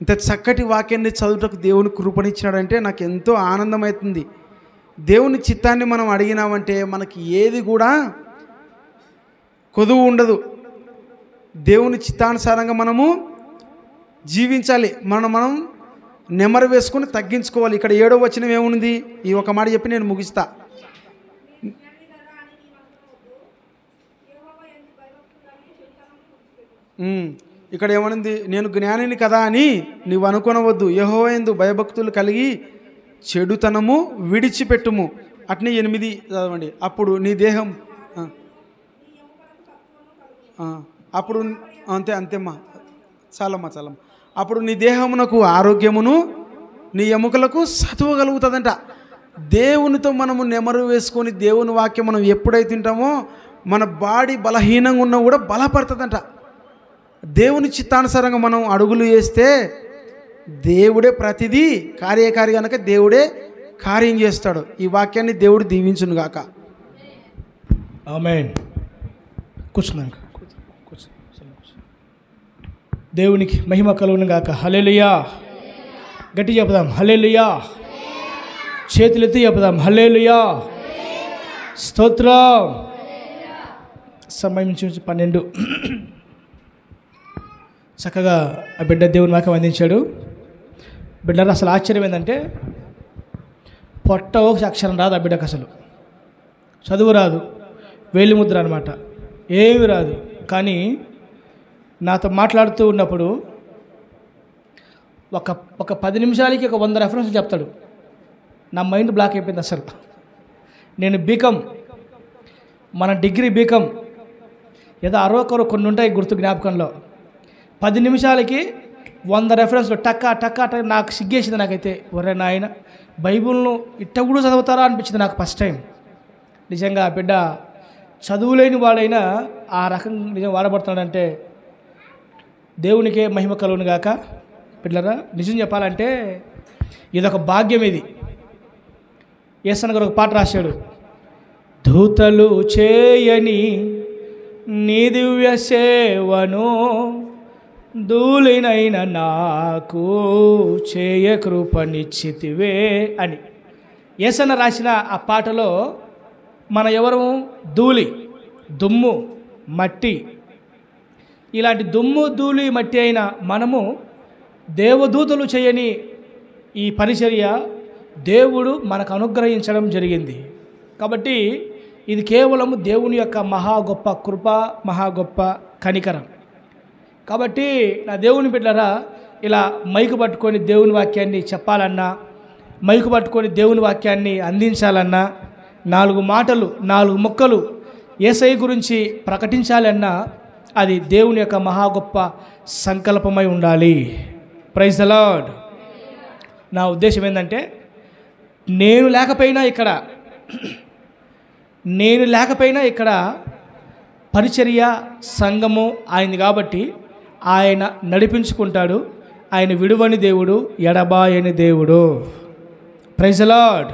ఇంత చక్కటి వాక్యాన్ని చదువుటకు దేవుని కృపణించినాడంటే నాకు ఎంతో ఆనందమవుతుంది. దేవుని చిత్తాన్ని మనం అడిగినామంటే మనకి ఏది కూడా కొదువు ఉండదు. దేవుని చిత్తానుసారంగా మనము జీవించాలి. మనం నెమరు వేసుకొని తగ్గించుకోవాలి. ఇక్కడ 7వ వచనం ఏముంది? ఈ ఒక మాట చెప్పి నేను ముగిస్తా. ఇక్కడ ఏమనింది? నేను జ్ఞానిని కదా అని నీవు అనుకొనవద్దు, యెహోవా యందు భయభక్తులు కలిగి చెడుతనము విడిచిపెట్టుము. అట్నే 8 చదవండి. అప్పుడు నీ దేహం అప్పుడు అంతేమ్మా, చాలమ్మా. అప్పుడు నీ దేహమునకు ఆరోగ్యమును, నీ ఎముకలకు సతువ కలుగుతుందంట. దేవునితో మనము నెమరు వేసుకొని దేవుని వాక్యం మనం ఎప్పుడైతే తింటామో మన బాడీ బలహీనంగా ఉన్నా కూడా బలపడుతుందంట. దేవుని చిత్తానుసారంగా మనం అడుగులు వేస్తే దేవుడే ప్రతిదీ కార్యకారి కనుక దేవుడే కార్యం చేస్తాడు. ఈ వాక్యాన్ని దేవుడు దీవించును గాక. ఆమేన్. కూర్చున్నాను. దేవునికి మహిమ కలుగును గాక. హల్లెలూయా. గట్టి చెప్దాం హల్లెలూయా. చేతులెత్తి చెప్దాం హల్లెలూయా. స్తోత్రం. సమయం నుంచి 12. చక్కగా ఆ బిడ్డ దేవుని వాక్యం అందించాడు. బిడ్డలు అసలు ఆశ్చర్యం ఏంటంటే పొట్ట ఒక అక్షరం రాదు ఆ బిడ్డకు, అసలు చదువు రాదు, వేలి ముద్ర అనమాట, ఏమి రాదు. కానీ నాతో మాట్లాడుతూ ఉన్నప్పుడు ఒక 10 నిమిషాలకి ఒక 100 రెఫరెన్స్లు చెప్తాడు. నా మైండ్ బ్లాక్ అయిపోయింది అసలు. నేను బీకామ్, మన డిగ్రీ బీకామ్, ఏదో అరవకరు కొన్ని ఉంటాయి గుర్తు జ్ఞాపకంలో. 10 నిమిషాలకి 100 రెఫరెన్స్లు టక్క. నాకు సిగ్గేసింది. నాకైతే ఒరే నాయన, బైబిల్ను ఇట్ట కూడా చదువుతారా అనిపించింది నాకు ఫస్ట్ టైం. నిజంగా ఆ బిడ్డ చదువులేని వాడైనా ఆ రకం నిజం వాడబడుతున్నాడంటే దేవునికే మహిమ కలుగును గాక. పిల్లరా, నిజం చెప్పాలంటే ఇదొక భాగ్యం. ఇది యేసన్న గారు ఒక పాట రాశాడు. దూతలు చేయని నీ దివ్య సేవను ధూళినైన నాకు చేయ కృపనిచ్చితివే అని యేసన్న రాసిన ఆ పాటలో మన ఎవరు? ధూళి, దుమ్ము, మట్టి. ఇలాంటి దుమ్ము, ధూళి, మట్టి అయిన మనము దేవదూతలు చేయని ఈ పరిచర్య దేవుడు మనకు అనుగ్రహించడం జరిగింది. కాబట్టి ఇది కేవలము దేవుని యొక్క మహా గొప్ప కృప, మహా గొప్ప కనికరం. కాబట్టి నా దేవుని బిడ్డలారా, ఇలా మైకు పట్టుకొని దేవుని వాక్యాన్ని చెప్పాలన్నా, మైకు పట్టుకొని దేవుని వాక్యాన్ని అందించాలన్నా, 4 మాటలు 4 ముక్కలు యేసయ్య గురించి ప్రకటించాలన్నా అది దేవుని యొక్క మహా గొప్ప సంకల్పమై ఉండాలి. Praise the lord. నా ఉద్దేశం ఏంటంటే నేను లేకపోయినా ఇక్కడ పరిచర్య సంఘము ఆయనది కాబట్టి ఆయన నడిపించుకుంటాడు. ఆయన విడువని దేవుడు, ఎడబాయని దేవుడు. Praise the lord.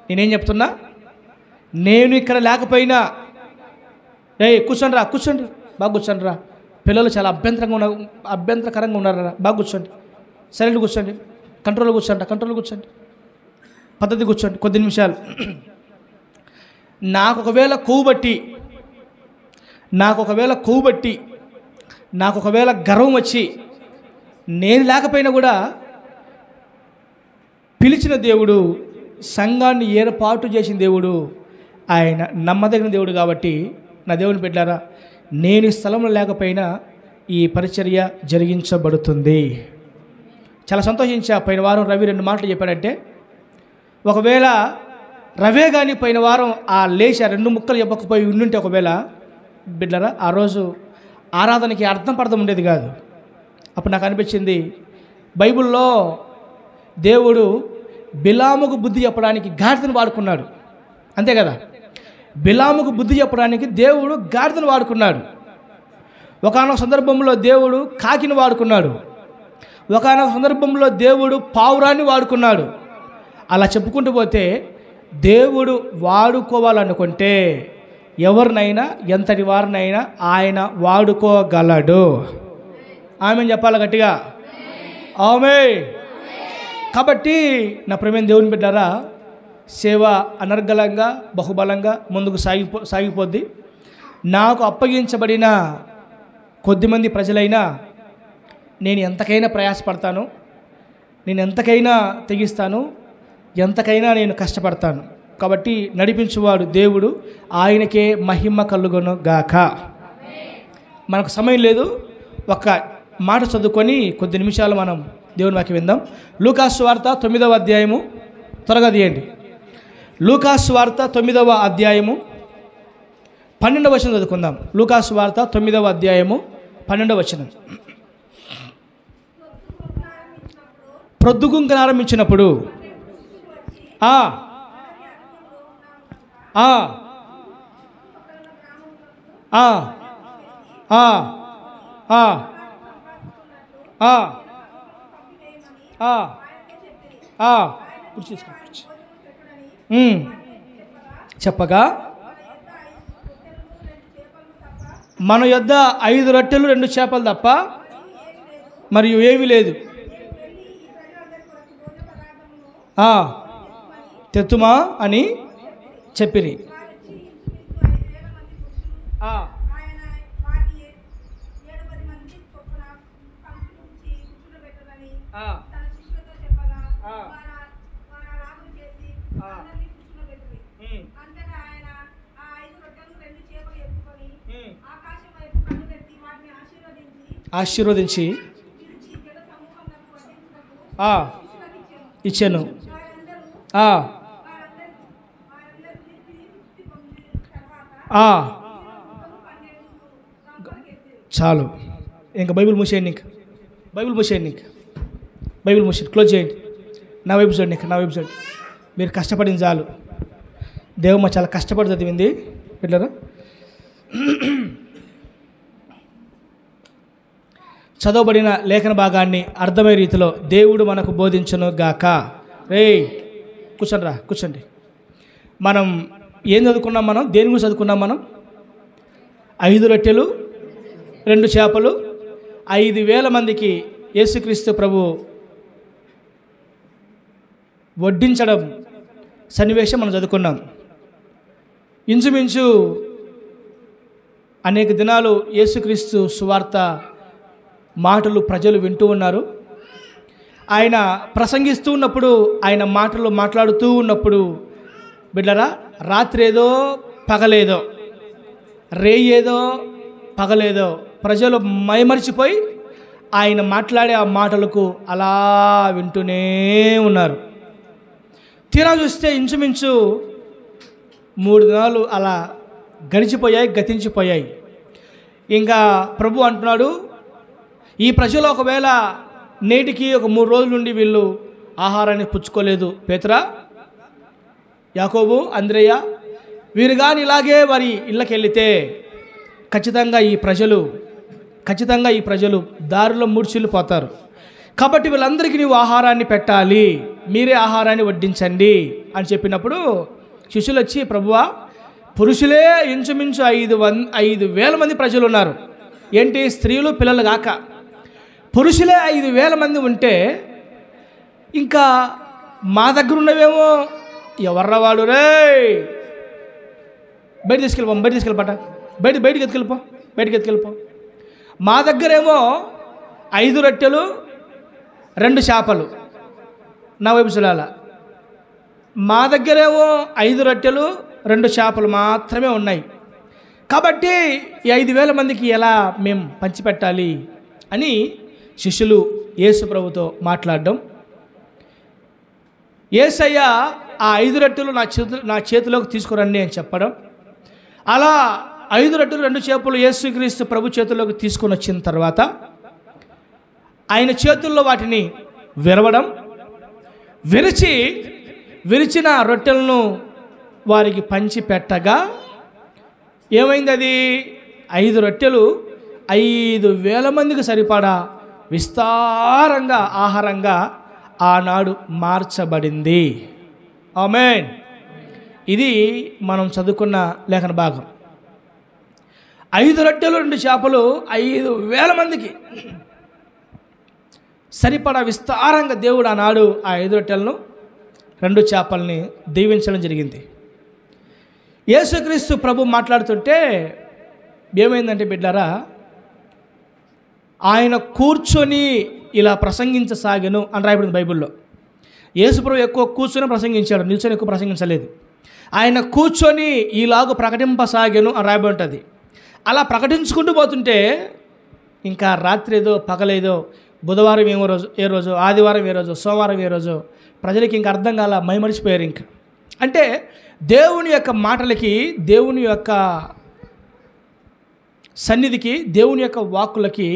నేనేం చెప్తున్నా? నేను ఇక్కడ లేకపోయినా, కూర్చోండి, బాగా కూర్చోండి రా. పిల్లలు చాలా అభ్యంతరకరంగా ఉన్నారా, బాగా కూర్చోండి, సైలెంట్ కూర్చోండి, కంట్రోల్ కూర్చోండి, పద్ధతి కూర్చోండి. కొద్ది నిమిషాలు. నాకు ఒకవేళ గర్వం వచ్చి నేను లేకపోయినా కూడా పిలిచిన దేవుడు, సంఘాన్ని ఏర్పాటు చేసిన దేవుడు, ఆయన నమ్మదగిన దేవుడు. కాబట్టి నా దేవుని బిడ్డలారా, నేను స్థలంలో లేకపోయినా ఈ పరిచర్య జరిగించబడుతుంది. చాలా సంతోషించా. పోయిన వారం రవి 2 మాటలు చెప్పాడంటే, ఒకవేళ రవే కానీ పోయిన వారం ఆ లేచి 2 ముక్కలు చెప్పకపోయి ఉండుంటే ఒకవేళ బిడ్డలారా, ఆ రోజు ఆరాధనకి అర్థం ఉండేది కాదు. అప్పుడు నాకు అనిపించింది, బైబిల్లో దేవుడు బిలాముకు బుద్ధి చెప్పడానికి గాడిదను వాడుకున్నాడు. అంతే కదా, బిలాముకు బుద్ధి చెప్పడానికి దేవుడు గాడిదను వాడుకున్నాడు. ఒకానొక సందర్భంలో దేవుడు కాకిని వాడుకున్నాడు. ఒకానొక సందర్భంలో దేవుడు పావురాన్ని వాడుకున్నాడు. అలా చెప్పుకుంటూ పోతే దేవుడు వాడుకోవాలనుకుంటే ఎవరినైనా ఎంతటి వారినైనా ఆయన వాడుకోగలడు. ఆమెను చెప్పాలి గట్టిగా, ఆమె. కాబట్టి నా ప్రేమైన దేవుని బిడ్డారా, సేవ అనర్గళంగా బహుబలంగా ముందుకు సాగిపోద్ది. నాకు అప్పగించబడిన కొద్దిమంది ప్రజలైనా నేను ఎంతకైనా ప్రయాసపడతాను, నేను ఎంతకైనా తెగిస్తాను, ఎంతకైనా నేను కష్టపడతాను. కాబట్టి నడిపించువాడు దేవుడు, ఆయనకే మహిమ కలుగును గాక. మనకు సమయం లేదు, ఒక మాట చదువుకొని కొద్ది నిమిషాలు మనం దేవుని వాక్యం విందాం. లూకాసు వార్త 9వ అధ్యాయము, త్వరగా తీయండి. లూకాసు వార్త 9వ అధ్యాయము 12వ వచనం చదువుకుందాం. లూకాసు వార్త 9వ అధ్యాయము 12వ వచనం. ప్రొద్దుగుంకను ఆరంభించినప్పుడు చెప్పగా మన యొద్ద 5 రొట్టెలు 2 చేపలు తప్ప మరియు ఏమీ లేదు, తెత్తుమా అని చెప్పిరి. ఆశీర్వదించి ఇచ్చాను. చాలు, ఇంకా బైబిల్ మూసేయండి, ఇంకా బైబిల్ మూసేయండి, ఇంకా బైబిల్ మూసేయండి, క్లోజ్ చేయండి. నా వైపు చూడండి, ఇంకా నా వైపు చూడండి. మీరు కష్టపడింది చాలు. దేవమ్మ చాలా కష్టపడి చదివింది బిడ్డలారా. చదవబడిన లేఖన భాగాన్ని అర్థమయ్యే రీతిలో దేవుడు మనకు బోధించును గాక. కూర్చోండి రా, కూర్చోండి. మనం ఏం చదువుకున్నాం? మనం దేని గురించి చదువుకున్నాం? మనం 5 రొట్టెలు 2 చేపలు 5,000 మందికి యేసుక్రీస్తు ప్రభు వడ్డించడం సన్నివేశం మనం చదువుకున్నాం. ఇంచుమించు అనేక దినాలు యేసుక్రీస్తు సువార్త మాటలు ప్రజలు వింటూ ఉన్నారు. ఆయన ప్రసంగిస్తూ ఉన్నప్పుడు, ఆయన మాటలు మాట్లాడుతూ ఉన్నప్పుడు బిడ్డరా, రాత్రి ఏదో పగలేదో, రేయేదో పగలేదో ప్రజలు మైమరిచిపోయి ఆయన మాట్లాడే ఆ మాటలకు అలా వింటూనే ఉన్నారు. తీరా చూస్తే ఇంచుమించు 3 దినాలు అలా గడిచిపోయాయి, గతించిపోయాయి. ఇంకా ప్రభు అంటున్నాడు, ఈ ప్రజలు ఒకవేళ నేటికి ఒక 3 రోజుల నుండి వీళ్ళు ఆహారాన్ని పుచ్చుకోలేదు, పేతురా, యాకోబు, అంద్రేయ, వీరు కానీ ఇలాగే వారి ఇళ్ళకి వెళితే ఖచ్చితంగా ఈ ప్రజలు దారిలో మూర్చిల్లిపోతారు. కాబట్టి వీళ్ళందరికీ నీవు ఆహారాన్ని పెట్టాలి, మీరే ఆహారాన్ని వడ్డించండి అని చెప్పినప్పుడు శిష్యులు వచ్చి, ప్రభువా, పురుషులే ఇంచుమించు 5,000 మంది ప్రజలు ఉన్నారు, ఏంటి స్త్రీలు పిల్లలు కాక పురుషులే 5,000 మంది ఉంటే ఇంకా మా దగ్గర ఉన్నవేమో ఎవర్రా వాడు, రే బయటికి తీసుకెళ్ళిపోట, బయటికి ఎత్తుకెళ్ళిపో. మా దగ్గరేమో 5 రొట్టెలు 2 చేపలు, నా వైపు చూడాల. మా దగ్గరేమో 5 రొట్టెలు 2 చేపలు మాత్రమే ఉన్నాయి. కాబట్టి ఈ 5,000 మందికి ఎలా మేము పంచిపెట్టాలి అని శిష్యులు యేసు ప్రభుతో మాట్లాడడం. యేసయ్య ఆ 5 రొట్టెలు నా చేతిలోకి తీసుకురండి అని చెప్పడం. అలా 5 రొట్టెలు 2 చేపలు యేసుక్రీస్తు ప్రభు చేతిలోకి తీసుకొని వచ్చిన తర్వాత ఆయన చేతుల్లో వాటిని విరవడం, విరిచిన రొట్టెలను వారికి పంచి పెట్టగా ఏమైంది? అది 5 రొట్టెలు 5,000 మందికి సరిపడా విస్తారంగా ఆహారంగా ఆనాడు మార్చబడింది. ఆమేన్. ఇది మనం చదువుకున్న లేఖన భాగం. 5 రొట్టెలు 2 చేపలు 5,000 మందికి సరిపడా విస్తారంగా దేవుడు ఆనాడు ఆ 5 రొట్టెలను 2 చేపల్ని దీవించడం జరిగింది. యేసుక్రీస్తు ప్రభు మాట్లాడుతుంటే ఏమైందంటే బిడ్డారా, ఆయన కూర్చొని ఇలా ప్రసంగించసాగెను అని రాయబడింది బైబిల్లో. యేసు ప్రభు ఎక్కువ కూర్చొని ప్రసంగించాడు, నిల్చొని ఎక్కువ ప్రసంగించలేదు. ఆయన కూర్చొని ఈలాగు ప్రకటింపసాగెను అని రాయబడి ఉంటుంది. అలా ప్రకటించుకుంటూ పోతుంటే ఇంకా రాత్రి ఏదో పగలేదో, బుధవారం ఏ రోజు, ఆదివారం ఏ రోజు, సోమవారం ఏ రోజు, ప్రజలకి ఇంకా అర్థం కాల, మైమరిచిపోయారు. ఇంకా అంటే దేవుని యొక్క మాటలకి, దేవుని యొక్క సన్నిధికి, దేవుని యొక్క వాక్కులకి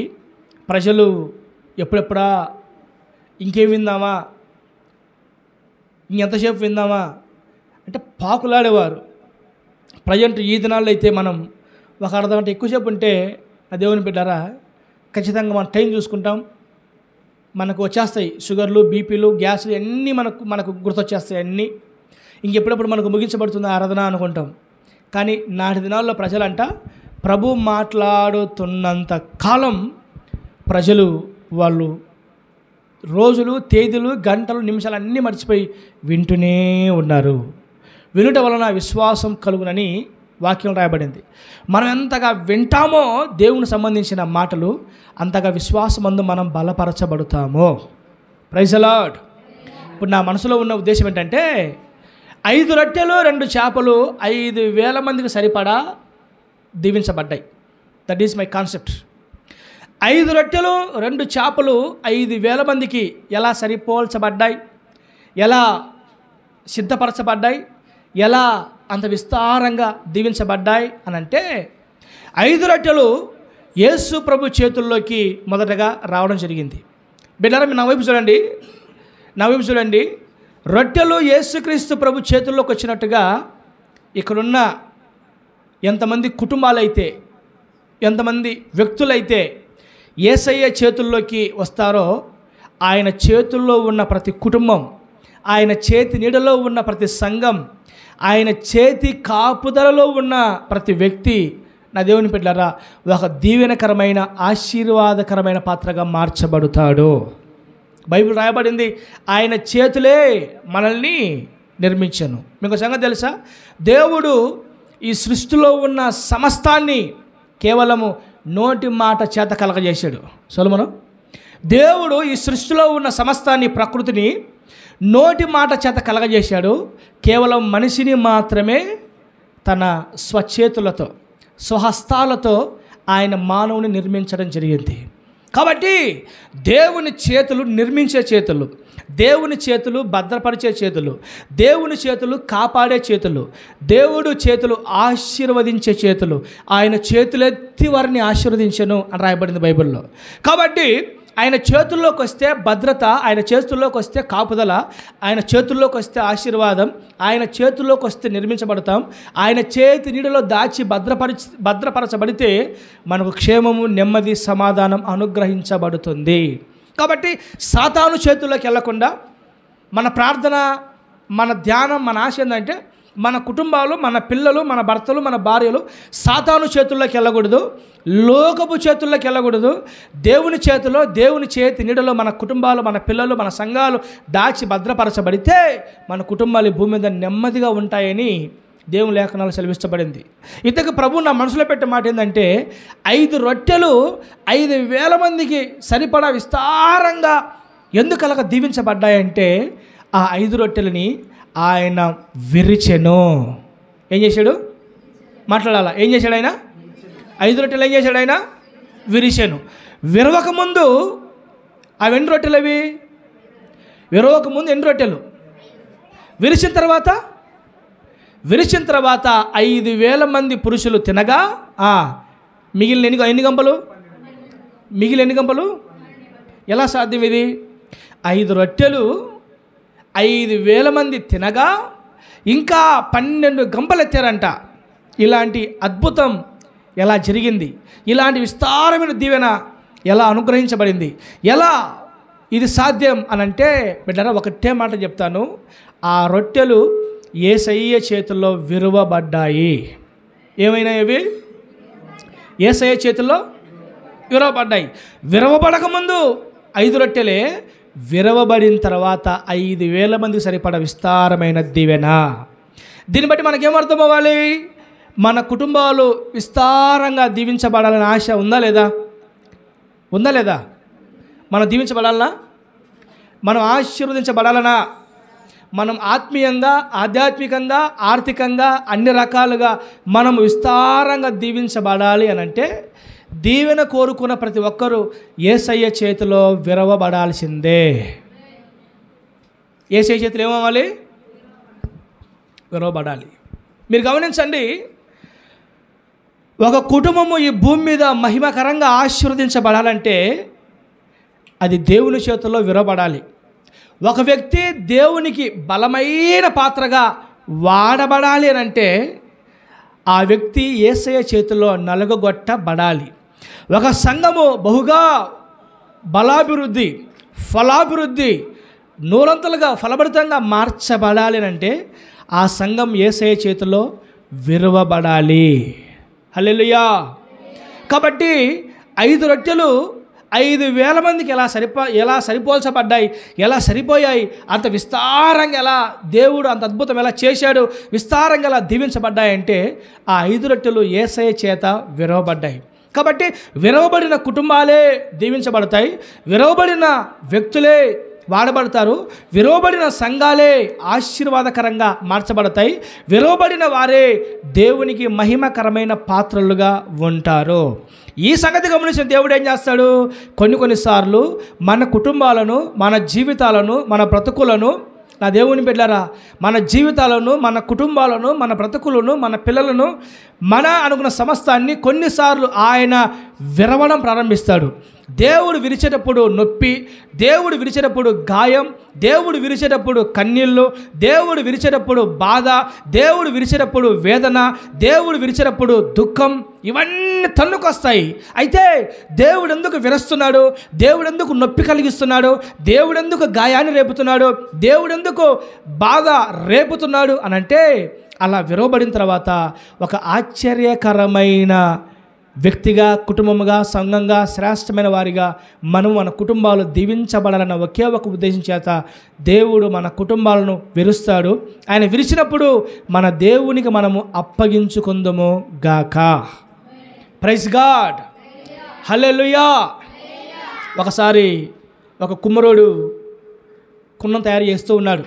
ప్రజలు ఎప్పుడెప్పుడా ఇంకేం విందామా, ఇంకెంతసేపు విందామా అంటే పాకులాడేవారు. ప్రజెంట్ ఈ దినాల్లో అయితే మనం ఒక అర్ధగంట ఎక్కువసేపు ఉంటే ఆ దేవుని బిడ్డారా ఖచ్చితంగా మనం టైం చూసుకుంటాం, మనకు వచ్చేస్తాయి షుగర్లు, బీపీలు, గ్యాస్లు అన్నీ మనకు గుర్తొచ్చేస్తాయి అన్నీ. ఇంకెప్పుడప్పుడు మనకు ముగించబడుతుంది ఆరాధన అనుకుంటాం. కానీ నాటి దినాల్లో ప్రజలంట ప్రభు మాట్లాడుతున్నంత కాలం ప్రజలు వాళ్ళు రోజులు, తేదీలు, గంటలు, నిమిషాలు అన్నీ మర్చిపోయి వింటూనే ఉన్నారు. వినుట వలన విశ్వాసం కలుగునని వాక్యం రాయబడింది. మనం ఎంతగా వింటామో దేవునికి సంబంధించిన మాటలు, అంతగా విశ్వాసమందు మనం బలపరచబడతామో. Praise the lord. ఇప్పుడు నా మనసులో ఉన్న ఉద్దేశం ఏంటంటే 5 రొట్టెలు 2 చేపలు 5,000 మందికి సరిపడా దీవించబడ్డాయి. That is my concept. 5 రొట్టెలు 2 చేపలు 5,000 మందికి ఎలా సరిపోల్చబడ్డాయి, ఎలా సిద్ధపరచబడ్డాయి, ఎలా అంత విస్తారంగా దీవించబడ్డాయి అని అంటే 5 రొట్టెలు యేసు ప్రభు చేతుల్లోకి మొదటగా రావడం జరిగింది. బిడ్డలారా మీరు నా వైపు చూడండి. రొట్టెలు యేసుక్రీస్తు ప్రభు చేతుల్లోకి వచ్చినట్టుగా ఇక్కడున్న ఎంతమంది కుటుంబాలైతే, ఎంతమంది వ్యక్తులైతే యేసయ్య చేతుల్లోకి వస్తారో, ఆయన చేతుల్లో ఉన్న ప్రతి కుటుంబం, ఆయన చేతి నీడలో ఉన్న ప్రతి సంఘం, ఆయన చేతి కాపుదలలో ఉన్న ప్రతి వ్యక్తి, నా దేవుని బిడ్డలారా, ఒక దీవెనకరమైన ఆశీర్వాదకరమైన పాత్రగా మార్చబడతాడు. బైబిల్ రాయబడింది, ఆయన చేతులే మనల్ని నిర్మించను. మీకు సంగతి తెలుసా? దేవుడు ఈ సృష్టిలో ఉన్న సమస్తాన్ని కేవలము నోటి మాట చేత కలగజేశాడు. సొలొమోను, దేవుడు ఈ సృష్టిలో ఉన్న సమస్తాన్ని, ప్రకృతిని నోటి మాట చేత కలగజేశాడు. కేవలం మనిషిని మాత్రమే తన స్వచేతులతో, స్వహస్తాలతో ఆయన మానవుని నిర్మించడం జరిగింది. కాబట్టి దేవుని చేతులు నిర్మించే చేతులు, దేవుని చేతులు భద్రపరిచే చేతులు, దేవుని చేతులు కాపాడే చేతులు, దేవుడు చేతులు ఆశీర్వదించే చేతులు. ఆయన చేతులెత్తి వారిని ఆశీర్వదించెను అని రాయబడింది బైబిల్లో. కాబట్టి ఆయన చేతుల్లోకి వస్తే భద్రత, ఆయన చేతుల్లోకి వస్తే కాపుదల, ఆయన చేతుల్లోకి వస్తే ఆశీర్వాదం, ఆయన చేతుల్లోకి వస్తే నిర్మించబడతాం. ఆయన చేతి నీడలో దాచి భద్రపరచబడితే మనకు క్షేమము, నెమ్మది, సమాధానం అనుగ్రహించబడుతుంది. కాబట్టి సాతాను చేతుల్లోకి వెళ్లకుండా మన ప్రార్థన, మన ధ్యానం, మన ఆశ ఏంటంటే మన కుటుంబాలు, మన పిల్లలు, మన భర్తలు, మన భార్యలు సాతాను చేతుల్లోకి వెళ్ళకూడదు, లోకపు చేతుల్లోకి వెళ్ళకూడదు. దేవుని చేతిలో, దేవుని చేతి నీడలో మన కుటుంబాలు, మన పిల్లలు, మన సంఘాలు దాచి భద్రపరచబడితే మన కుటుంబాలు భూమి మీద నెమ్మదిగా ఉంటాయని దేవుని లేఖనాలు సెలవిస్తబడింది. ఇంతకు ప్రభు నా మనసులో పెట్టే మాట ఏంటంటే 5 రొట్టెలు 5,000 మందికి సరిపడా విస్తారంగా ఎందుకు అలాగ దీవించబడ్డాయంటే ఆ 5 రొట్టెలని ఆయన విరిచెను. ఏం చేశాడు? మాట్లాడాలా? ఏం చేశాడు ఆయన? 5 రొట్టెలు ఏం చేశాడు ఆయన? విరిచెను. విరవకముందు అవి ఎన్ని రొట్టెలు? అవి విరవకముందు ఎన్ని రొట్టెలు? విరిచిన తర్వాత 5,000 మంది పురుషులు తినగా మిగిలిన ఎన్ని గంపలు? మిగిలిన ఎన్ని గంపలు? ఎలా సాధ్యం ఇది? 5 రొట్టెలు 5,000 మంది తినగా ఇంకా 12 గంపలు ఎత్తారంట. ఇలాంటి అద్భుతం ఎలా జరిగింది? ఇలాంటి విస్తారమైన దీవెన ఎలా అనుగ్రహించబడింది? ఎలా ఇది సాధ్యం అని అంటే బిడ్డరా, ఒకటే మాట చెప్తాను. ఆ రొట్టెలు యేసయ్య చేతుల్లో విరువబడ్డాయి. ఏమైనా ఇవి యేసయ్య చేతుల్లో విరవబడ్డాయి. విరవబడకముందు 5 రొట్టెలే, విరవబడిన తర్వాత 5,000 మందికి సరిపడ విస్తారమైన దీవెన. దీన్ని బట్టి మనకేమర్థం అవ్వాలి? మన కుటుంబాలు విస్తారంగా దీవించబడాలని ఆశ ఉందా లేదా? ఉందా లేదా? మనం దీవించబడాలనా? మనం ఆశీర్వదించబడాలనా? మనం ఆత్మీయంగా, ఆధ్యాత్మికంగా, ఆర్థికంగా అన్ని రకాలుగా మనం విస్తారంగా దీవించబడాలి అని అంటే దీవెన కోరుకున్న ప్రతి ఒక్కరూ యేసయ్య చేతిలో విరవబడాల్సిందే. యేసయ్య చేతిలో ఏమవ్వాలి? విరవబడాలి. మీరు గమనించండి, ఒక కుటుంబము ఈ భూమి మీద మహిమకరంగా ఆశీర్వదించబడాలంటే అది దేవుని చేతుల్లో విరవబడాలి. ఒక వ్యక్తి దేవునికి బలమైన పాత్రగా వాడబడాలి అని అంటే ఆ వ్యక్తి యేసయ్య చేతిలో నలుగగొట్టబడాలి. ఒక సంఘము బహుగా బలాభివృద్ధి, ఫలాభివృద్ధి, నూరంతలుగా ఫలభరితంగా మార్చబడాలి అంటే ఆ సంఘం యేసయ్య చేతిలో విరవబడాలి. హల్లెలూయా. కాబట్టి 5 రొట్టెలు 5,000 మందికి ఎలా సరిపోల్చబడ్డాయి, ఎలా సరిపోయాయి, అంత విస్తారంగా ఎలా దేవుడు అంత అద్భుతం ఎలా చేశాడు, విస్తారంగా ఎలా దీవించబడ్డాయంటే ఆ 5 రొట్టెలు యేసయ్య చేత విరవబడ్డాయి. కాబట్టి విరవబడిన కుటుంబాలే దీవించబడతాయి, విరవబడిన వ్యక్తులే వాడబడతారు, విరవబడిన సంఘాలే ఆశీర్వాదకరంగా మార్చబడతాయి, విరవబడిన వారే దేవునికి మహిమకరమైన పాత్రలుగా ఉంటారు. ఈ సంగతి గమనించిన దేవుడు ఏం చేస్తాడు? కొన్నిసార్లు మన కుటుంబాలను, మన జీవితాలను, మన బ్రతుకులను, నా దేవుని బిడ్డలారా, మన జీవితాలను, మన కుటుంబాలను, మన బ్రతుకులను, మన పిల్లలను, మన అనుకున్న సమస్తాన్ని కొన్నిసార్లు ఆయన విరవడం ప్రారంభిస్తాడు. దేవుడు విరిచేటప్పుడు నొప్పి, దేవుడు విరిచేటప్పుడు గాయం, దేవుడు విరిచేటప్పుడు కన్నీళ్ళు, దేవుడు విరిచేటప్పుడు బాధ, దేవుడు విరిచేటప్పుడు వేదన, దేవుడు విరిచేటప్పుడు దుఃఖం, ఇవన్నీ తన్నుకొస్తాయి. అయితే దేవుడు ఎందుకు విరుస్తున్నాడు? దేవుడు ఎందుకు నొప్పి కలిగిస్తున్నాడు? దేవుడు ఎందుకు గాయాన్ని రేపుతున్నాడు? దేవుడు ఎందుకు బాధ రేపుతున్నాడు అని అంటే అలా విరవబడిన తర్వాత ఒక ఆశ్చర్యకరమైన వ్యక్తిగా, కుటుంబముగా, సంఘంగా, శ్రేష్టమైన వారిగా మనం మన కుటుంబాలు దీవించబడాలన్న ఒకే ఒక ఉద్దేశం చేత దేవుడు మన కుటుంబాలను విరుస్తాడు. ఆయన విరిచినప్పుడు మన దేవునికి మనము అప్పగించుకుందుము గాక. Praise God. హల్లెలూయా. ఒకసారి ఒక కుమ్మరోడు కుండను తయారు చేస్తూ ఉన్నాడు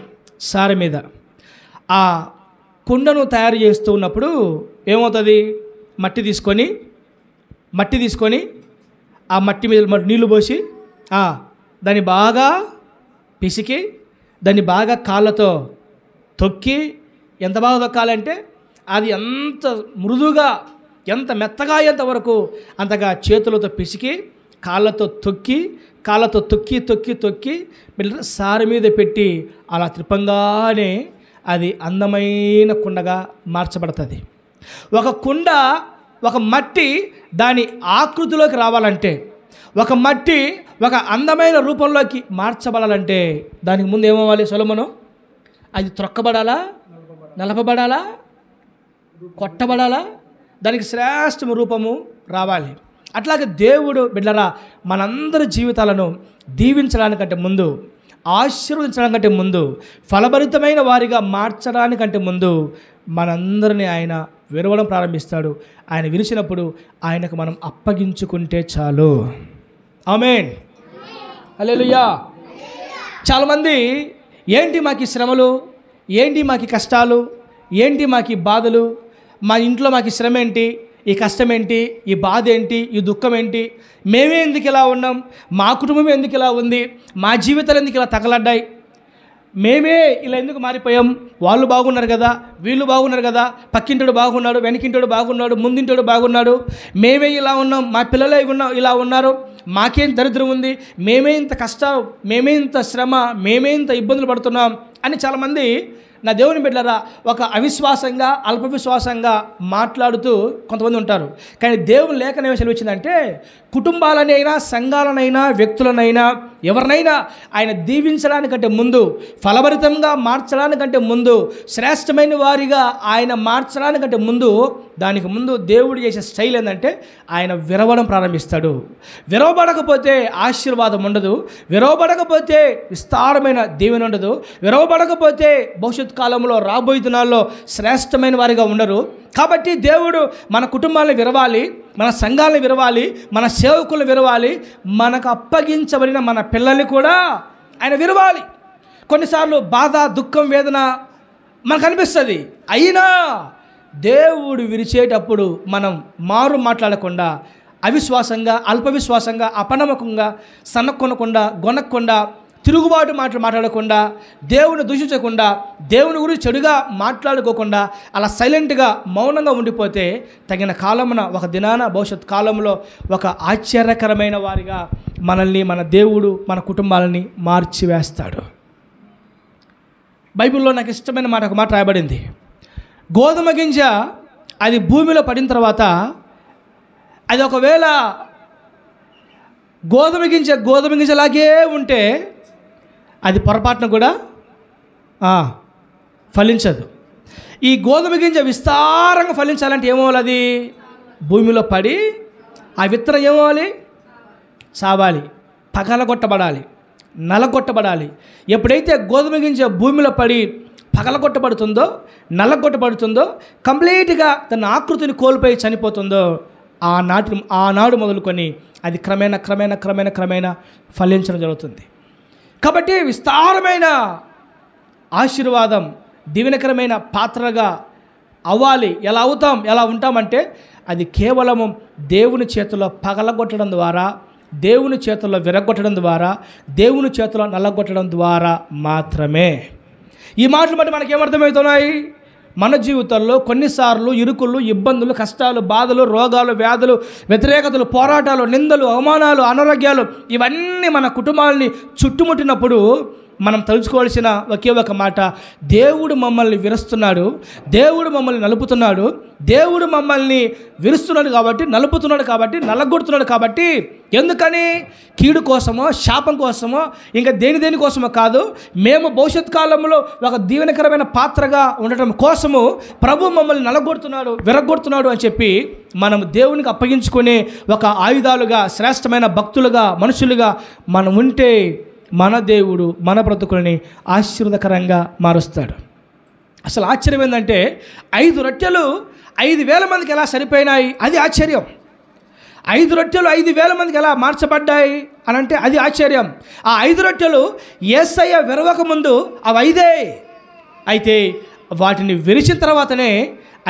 సారె మీద. ఆ కుండను తయారు చేస్తూ ఉన్నప్పుడు ఏమవుతుంది? మట్టి తీసుకొని ఆ మట్టి మీద నీళ్లు పోసి దాన్ని బాగా పిసికి దాన్ని బాగా కాళ్ళతో తొక్కి, ఎంత బాగా తొక్కాలంటే అది ఎంత మృదువుగా, ఎంత మెత్తగా అయ్యేంత వరకు అంతగా చేతులతో పిసికి కాళ్ళతో తొక్కి సారి మీద పెట్టి అలా త్రిపంగానే అది అందమైన కుండగా మార్చబడుతుంది. ఒక కుండ, ఒక మట్టి దాని ఆకృతిలోకి రావాలంటే, ఒక మట్టి ఒక అందమైన రూపంలోకి మార్చబడాలంటే దానికి ముందు ఏమవ్వాలి సొలొమోను? అది త్రొక్కబడాలా, నలపబడాలా, కొట్టబడాలా? దానికి శ్రేష్ఠ రూపము రావాలి. అట్లాగే దేవుడు బిడ్డలారా మనందరి జీవితాలను దీవించడానికంటే ముందు, ఆశీర్వదించడానికంటే ముందు, ఫలభరితమైన వారిగా మార్చడానికంటే ముందు మనందరినీ ఆయన విరవడం ప్రారంభిస్తాడు. ఆయన విరిచినప్పుడు ఆయనకు మనం అప్పగించుకుంటే చాలు. ఆమేన్. హల్లెలూయా. చాలామంది ఏంటి మాకు శ్రమలు, ఏంటి మాకు కష్టాలు, ఏంటి మాకు బాధలు, మా ఇంట్లో మాకు శ్రమ ఏంటి, ఈ కష్టం ఏంటి, ఈ బాధ ఏంటి, ఈ దుఃఖం ఏంటి, మేమే ఎందుకు ఇలా ఉన్నాం, మా కుటుంబం ఎందుకు ఇలా ఉంది, మా జీవితాలు ఎందుకు ఇలా తగలడ్డాయి, మేమే ఇలా ఎందుకు మారిపోయాం, వాళ్ళు బాగున్నారు కదా, వీళ్ళు బాగున్నారు కదా, పక్కింటోడు బాగున్నాడు, వెనకింటోడు బాగున్నాడు, ముందింటోడు బాగున్నాడు, మేమే ఇలా ఉన్నాం, మా పిల్లలే ఇలా ఉన్నారు, మాకేం దరిద్రం ఉంది, మేమే ఇంత కష్టం, మేమే ఇంత శ్రమ, మేమే ఇంత ఇబ్బందులు పడుతున్నాం అని చాలామంది నా దేవుని బిడ్డలారా ఒక అవిశ్వాసంగా అల్ప విశ్వాసంగా మాట్లాడుతూ కొంతమంది ఉంటారు. కానీ దేవుని లేఖనం ఏమి సెలవిచ్చిందంటే కుటుంబాలనైనా సంఘాలనైనా వ్యక్తులనైనా ఎవరినైనా ఆయన దీవించడానికంటే ముందు, ఫలభరితంగా మార్చడానికంటే ముందు, శ్రేష్టమైన వారిగా ఆయన మార్చడానికంటే ముందు, దానికి ముందు దేవుడు చేసే స్టైల్ ఏంటంటే ఆయన విరవడం ప్రారంభిస్తాడు. విరవబడకపోతే ఆశీర్వాదం ఉండదు, విరవబడకపోతే విస్తారమైన దీవెన ఉండదు, విరవబడకపోతే భవిష్యత్ కాలంలో రాబోయే దినాల్లో శ్రేష్టమైన వారిగా ఉండరు. కాబట్టి దేవుడు మన కుటుంబాలను విరవాలి, మన సంఘాలను విరవాలి, మన సేవకులను విరవాలి, మనకు అప్పగించబడిన మన పిల్లల్ని కూడా ఆయన విరవాలి. కొన్నిసార్లు బాధ, దుఃఖం, వేదన మనకు అనిపిస్తుంది. అయినా దేవుడు విరిచేటప్పుడు మనం మారు మాట్లాడకుండా, అవిశ్వాసంగా, అల్పవిశ్వాసంగా, అపనమ్మకంగా, సన్నకొనకుండా, గొనక్కుండా, తిరుగుబాటు మాట్లాడకుండా, దేవుని దూషించకుండా, దేవుని గురించి చెడుగా మాట్లాడుకోకుండా అలా సైలెంట్గా మౌనంగా ఉండిపోతే తగిన కాలమున ఒక దినాన భవిష్యత్ కాలంలో ఒక ఆశ్చర్యకరమైన వారిగా మనల్ని మన దేవుడు మన కుటుంబాలని మార్చివేస్తాడు. బైబిల్లో నాకు ఇష్టమైన మాట ఒక మాట రాయబడింది. గోధుమ గింజ అది భూమిలో పడిన తర్వాత అది ఒకవేళ గోధుమ గింజలాగే ఉంటే అది పొరపాటున కూడా ఫలించదు. ఈ గోధుమ గింజ విస్తారంగా ఫలించాలంటే ఏమవ్వాలి? అది భూమిలో పడి ఆ విత్తనం ఏమవ్వాలి? చావాలి, పగలగొట్టబడాలి, నలగొట్టబడాలి. ఎప్పుడైతే గోధుమ గింజ భూమిలో పడి పగలగొట్టబడుతుందో, నలగొట్టబడుతుందో, కంప్లీట్గా తన ఆకృతిని కోల్పోయి చనిపోతుందో ఆనాడు మొదలుకొని అది క్రమేణా ఫలించడం జరుగుతుంది. కాబట్టి విస్తారమైన ఆశీర్వాదం, దీవెనకరమైన పాత్రగా అవ్వాలి. ఎలా ఉంటామంటే అది కేవలము దేవుని చేతిలో పగలగొట్టడం ద్వారా, దేవుని చేతుల్లో విరగొట్టడం ద్వారా, దేవుని చేతిలో నల్లగొట్టడం ద్వారా మాత్రమే. ఈ మాటలు బట్టి మనకేమర్థమవుతున్నాయి? మన జీవితంలో కొన్నిసార్లు ఇరుకులు, ఇబ్బందులు, కష్టాలు, బాధలు, రోగాలు, వ్యాధులు, వ్యతిరేకతలు, పోరాటాలు, నిందలు, అవమానాలు, అనారోగ్యాలు ఇవన్నీ మన కుటుంబాలని చుట్టుముట్టినప్పుడు మనం తలుచుకోవాల్సిన ఒకే ఒక మాట, దేవుడు మమ్మల్ని విరుస్తున్నాడు, దేవుడు మమ్మల్ని నలుపుతున్నాడు, దేవుడు మమ్మల్ని విరుస్తున్నాడు కాబట్టి, నలుపుతున్నాడు కాబట్టి, నల్లగొడుతున్నాడు కాబట్టి. ఎందుకని? కీడు కోసమో, శాపం కోసమో, ఇంకా దేని కోసమో కాదు. మేము భవిష్యత్ కాలంలో ఒక దీవెనకరమైన పాత్రగా ఉండటం కోసము ప్రభు మమ్మల్ని నలగొడుతున్నాడు, విరగొడుతున్నాడు అని చెప్పి మనం దేవునికి అప్పగించుకునే ఒక ఆయుధాలుగా, శ్రేష్టమైన భక్తులుగా, మనుషులుగా మనం ఉంటే మన దేవుడు మన బ్రతుకులని ఆశీర్వదకరంగా మారుస్తాడు. అసలు ఆశ్చర్యం ఏంటంటే 5 రొట్టెలు 5,000 మందికి ఎలా సరిపోయినాయి? అది ఆశ్చర్యం. 5 రొట్టెలు 5,000 మందికి ఎలా మార్చబడ్డాయి అని అంటే అది ఆశ్చర్యం. ఆ 5 రొట్టెలు యేసయ్య విరవక ముందు అవి 5 అయితే వాటిని విరిచిన తర్వాతనే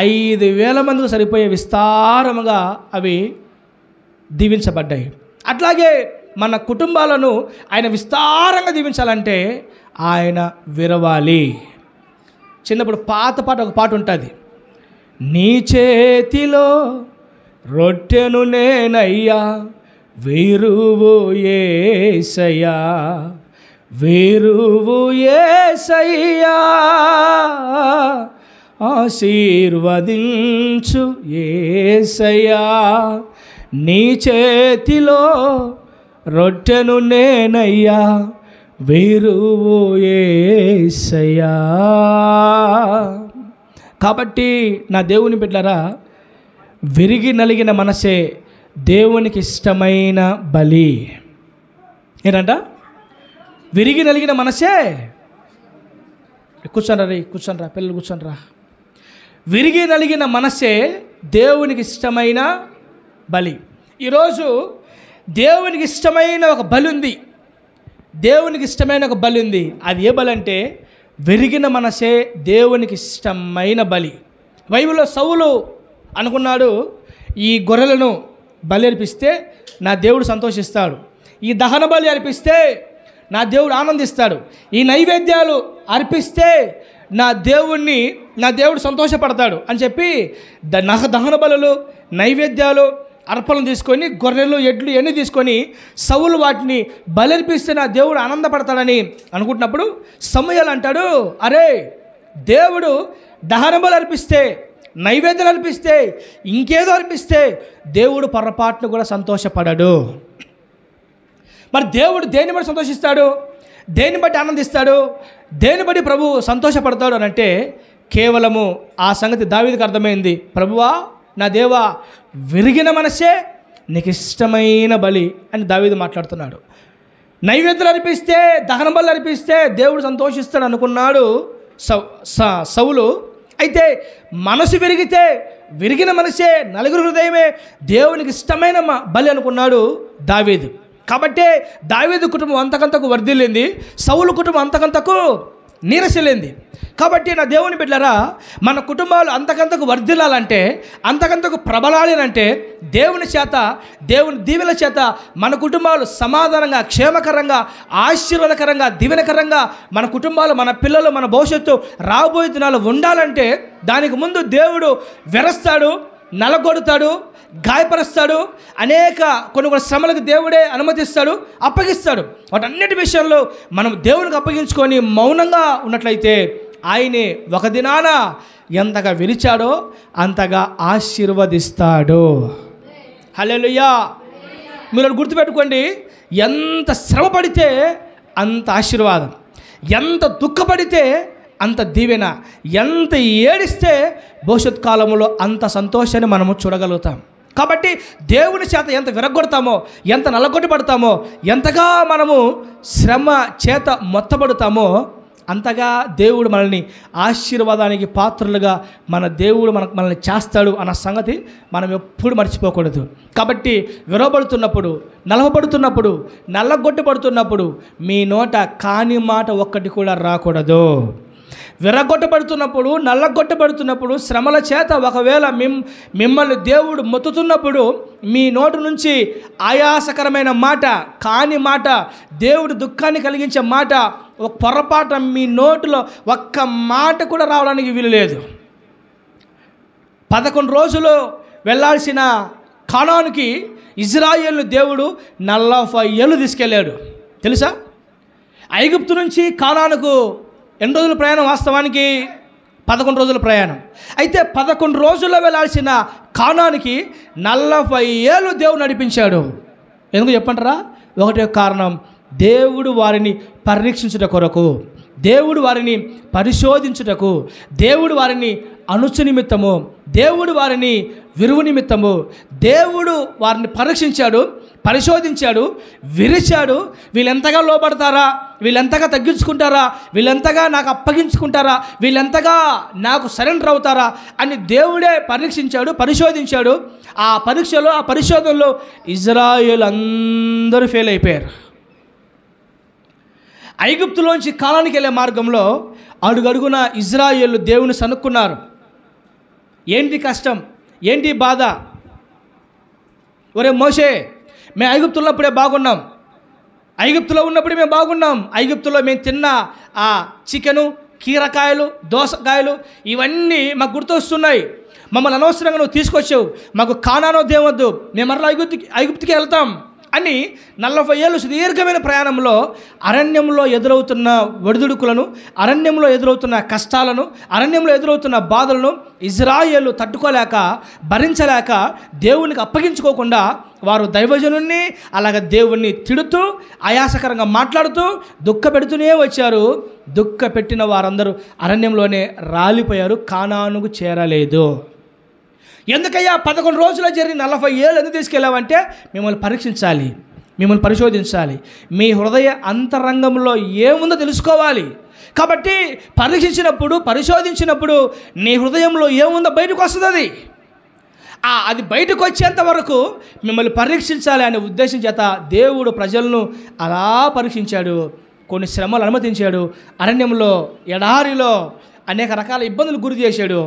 5,000 మందికి సరిపోయే విస్తారముగా అవి దీవించబడ్డాయి. అట్లాగే మన కుటుంబాలను ఆయన విస్తారంగా దీవించాలంటే ఆయన విరవాలి. చిన్నప్పుడు ఒక పాట ఉంటుంది. నీ చేతిలో రొట్టెను నేనయ్యా, వీరువు యేసయ్యా, వీరువు యేసయ్యా, ఆశీర్వదించు యేసయ్యా, నీ చేతిలో రొట్టెను నేనయ్యా, వీరువు యేసయ్యా. కాబట్టి నా దేవుని బిడ్డలారా, విరిగి నలిగిన మనసే దేవునికి ఇష్టమైన బలి. ఏంటంట? విరిగి నలిగిన మనసే, కూర్చోనరా పిల్లలు కూర్చోనరా. విరిగి నలిగిన మనసే దేవునికి ఇష్టమైన బలి. ఈరోజు దేవునికి ఇష్టమైన ఒక బలి ఉంది. దేవునికి ఇష్టమైన ఒక బలి ఉంది. అది ఏ బలి అంటే విరిగిన మనసే దేవునికి ఇష్టమైన బలి. బైబిల్లో సౌలు అనుకున్నాడు, ఈ గొర్రెలను బలి అర్పిస్తే నా దేవుడు సంతోషిస్తాడు, ఈ దహన బలి అర్పిస్తే నా దేవుడు ఆనందిస్తాడు, ఈ నైవేద్యాలు అర్పిస్తే నా దేవుడు సంతోషపడతాడు అని చెప్పి దహన బలులు, నైవేద్యాలు అర్పణలు తీసుకొని గొర్రెలు ఎడ్లు ఇవన్నీ తీసుకొని సౌలు వాటిని బలర్పిస్తే నా దేవుడు ఆనందపడతాడని అనుకుంటున్నప్పుడు సమూయేలు అంటాడు, అరే దేవుడు దహన బలి అర్పిస్తే, నైవేద్యాలు అర్పిస్తే, ఇంకేదో అర్పిస్తే దేవుడు పొరపాటును కూడా సంతోషపడడు. మరి దేవుడు దేన్ని బట్టి సంతోషిస్తాడు, దేన్ని బట్టి ఆనందిస్తాడు, దేన్ని బట్టి ప్రభు సంతోషపడతాడు అని అంటే కేవలము ఆ సంగతి దావీదుకు అర్థమైంది. ప్రభువా నా దేవా, విరిగిన మనసే నీకు ఇష్టమైన బలి అని దావీదు మాట్లాడుతున్నాడు. నైవేద్యాలు అర్పిస్తే, దహన బలి అర్పిస్తే దేవుడు సంతోషిస్తాడు అనుకున్నాడు సౌలు. అయితే మనసు విరిగితే, విరిగిన మనసే, నలుగురు హృదయమే దేవునికి ఇష్టమైన బలి అనుకున్నాడు దావీదు. కాబట్టి దావీదు కుటుంబం అంతకంతకు వర్ధిల్లింది, సౌలు కుటుంబం అంతకంతకు నీరసిల్లింది. కాబట్టి నా దేవుని బిడ్డలారా, మన కుటుంబాలు అంతకంతకు వర్ధిల్లాలంటే, అంతకంతకు ప్రబలాలంటే దేవుని చేత, దేవుని దీవెన చేత మన కుటుంబాలు సమాధానంగా, క్షేమకరంగా, ఆశీర్వాదకరంగా, దీవెనకరంగా మన కుటుంబాలు, మన పిల్లలు, మన భవిష్యత్తు రాబోయే దినాలు ఉండాలంటే దానికి ముందు దేవుడు వెరస్తాడు, నలగొడతాడు, గాయపరుస్తాడు. అనేక కొన్ని శ్రమలకు దేవుడే అనుమతిస్తాడు, అప్పగిస్తాడు. వాటన్నిటి విషయంలో మనం దేవునికి అప్పగించుకొని మౌనంగా ఉన్నట్లయితే ఆయనే ఒక దినాన ఎంతగా విలిచాడో అంతగా ఆశీర్వదిస్తాడు. హల్లెలూయా. మీరు గుర్తుపెట్టుకోండి, ఎంత శ్రమ పడితే అంత ఆశీర్వాదం, ఎంత దుఃఖపడితే అంత దీవెన, ఎంత ఏడిస్తే భవిష్యత్ కాలంలో అంత సంతోషాన్ని మనము చూడగలుగుతాం. కాబట్టి దేవుని చేత ఎంత విరగొడతామో, ఎంత నల్లగొట్టబడతామో, ఎంతగా మనము శ్రమ చేత మొత్తబడతామో అంతగా దేవుడు మనల్ని ఆశీర్వాదానికి పాత్రలుగా మన దేవుడు మనల్ని చేస్తాడు అన్న సంగతి మనం ఎప్పుడు మర్చిపోకూడదు. కాబట్టి విరవబడుతున్నప్పుడు, నలవబడుతున్నప్పుడు, నల్లగొట్టబడుతున్నప్పుడు మీ నోట కాని మాట ఒక్కటి కూడా రాకూడదు. విరగొట్టబడుతున్నప్పుడు, నల్లగొట్టబడుతున్నప్పుడు, శ్రమల చేత ఒకవేళ మిమ్మల్ని దేవుడు మొత్తుతున్నప్పుడు మీ నోటు నుంచి ఆయాసకరమైన మాట, కాని మాట, దేవుడు దుఃఖాన్ని కలిగించే మాట, ఒక పొరపాటు మీ నోటిలో ఒక్క మాట కూడా రావడానికి వీలు లేదు. 11 రోజులు వెళ్ళాల్సిన కానానుకి ఇజ్రాయేలును దేవుడు 40 ఏళ్ళు తీసుకెళ్ళాడు. తెలుసా? ఐగుప్తు నుంచి కానానుకు ఎన్ని రోజుల ప్రయాణం? వాస్తవానికి 11 రోజుల ప్రయాణం. అయితే 11 రోజుల్లో వెళ్ళాల్సిన కానానికి 40 ఏళ్ళు దేవుడు నడిపించాడు. ఎందుకు చెప్పంటారా? ఒకటే కారణం, దేవుడు వారిని పరీక్షించుట కొరకు, దేవుడు వారిని పరిశోధించుటకు, దేవుడు వారిని అణుచు నిమిత్తము, దేవుడు వారిని విరువు నిమిత్తము, దేవుడు వారిని పరీక్షించాడు, పరిశోధించాడు, విరిచాడు. వీళ్ళెంతగా లోపడతారా, వీళ్ళెంతగా తగ్గించుకుంటారా, వీళ్ళెంతగా నాకు అప్పగించుకుంటారా, వీళ్ళెంతగా నాకు సరెండర్ అవుతారా అని దేవుడే పరీక్షించాడు, పరిశోధించాడు. ఆ పరీక్షలో, ఆ పరిశోధనలో ఇజ్రాయేలు అందరూ ఫెయిల్ అయిపోయారు. ఐగుప్తులోంచి కానానికి వెళ్ళే మార్గంలో అడుగడుగున ఇజ్రాయేలు దేవుని సనుక్కున్నారు. ఏంటి కష్టం, ఏంటి బాధ? ఒరే మోషే, మేము ఐగుప్తులో ఉన్నప్పుడే బాగున్నాం, ఐగుప్తులో ఉన్నప్పుడే మేము బాగున్నాం, ఐగుప్తులో మేము తిన్న ఆ చికెను, కీరకాయలు, దోసకాయలు ఇవన్నీ మాకు గుర్తొస్తున్నాయి. మమ్మల్ని అనవసరంగా నువ్వు తీసుకొచ్చావు, మాకు కానానో దేవద్దు, మేము మరలా ఐగుప్తుకి వెళ్తాం అని 40 ఏళ్ళు సుదీర్ఘమైన ప్రయాణంలో అరణ్యంలో ఎదురవుతున్న ఒడిదుడుకులను, అరణ్యంలో ఎదురవుతున్న కష్టాలను, అరణ్యంలో ఎదురవుతున్న బాధలను ఇజ్రాయేలు తట్టుకోలేక, భరించలేక, దేవునికి అప్పగించుకోకుండా వారు దైవజనుల్ని అలాగ దేవుణ్ణి తిడుతూ, ఆయాసకరంగా మాట్లాడుతూ దుఃఖ పెడుతూనే వచ్చారు. దుఃఖ పెట్టిన వారందరూ అరణ్యంలోనే రాలిపోయారు, కానానుకు చేరలేదు. ఎందుకయ్యా 11 రోజుల జరిగి 40 ఏళ్ళు ఎందుకు తీసుకెళ్ళావంటే మిమ్మల్ని పరీక్షించాలి, మిమ్మల్ని పరిశోధించాలి, మీ హృదయ అంతరంగంలో ఏముందో తెలుసుకోవాలి. కాబట్టి పరీక్షించినప్పుడు, పరిశోధించినప్పుడు నీ హృదయంలో ఏముందో బయటకు వస్తుంది. అది బయటకు వచ్చేంత వరకు మిమ్మల్ని పరీక్షించాలి అనే ఉద్దేశం చేత దేవుడు ప్రజలను అలా పరీక్షించాడు. కొన్ని శ్రమలు అనుమతించాడు. అరణ్యంలో, ఎడారిలో అనేక రకాల ఇబ్బందులు గురి చేశాడు.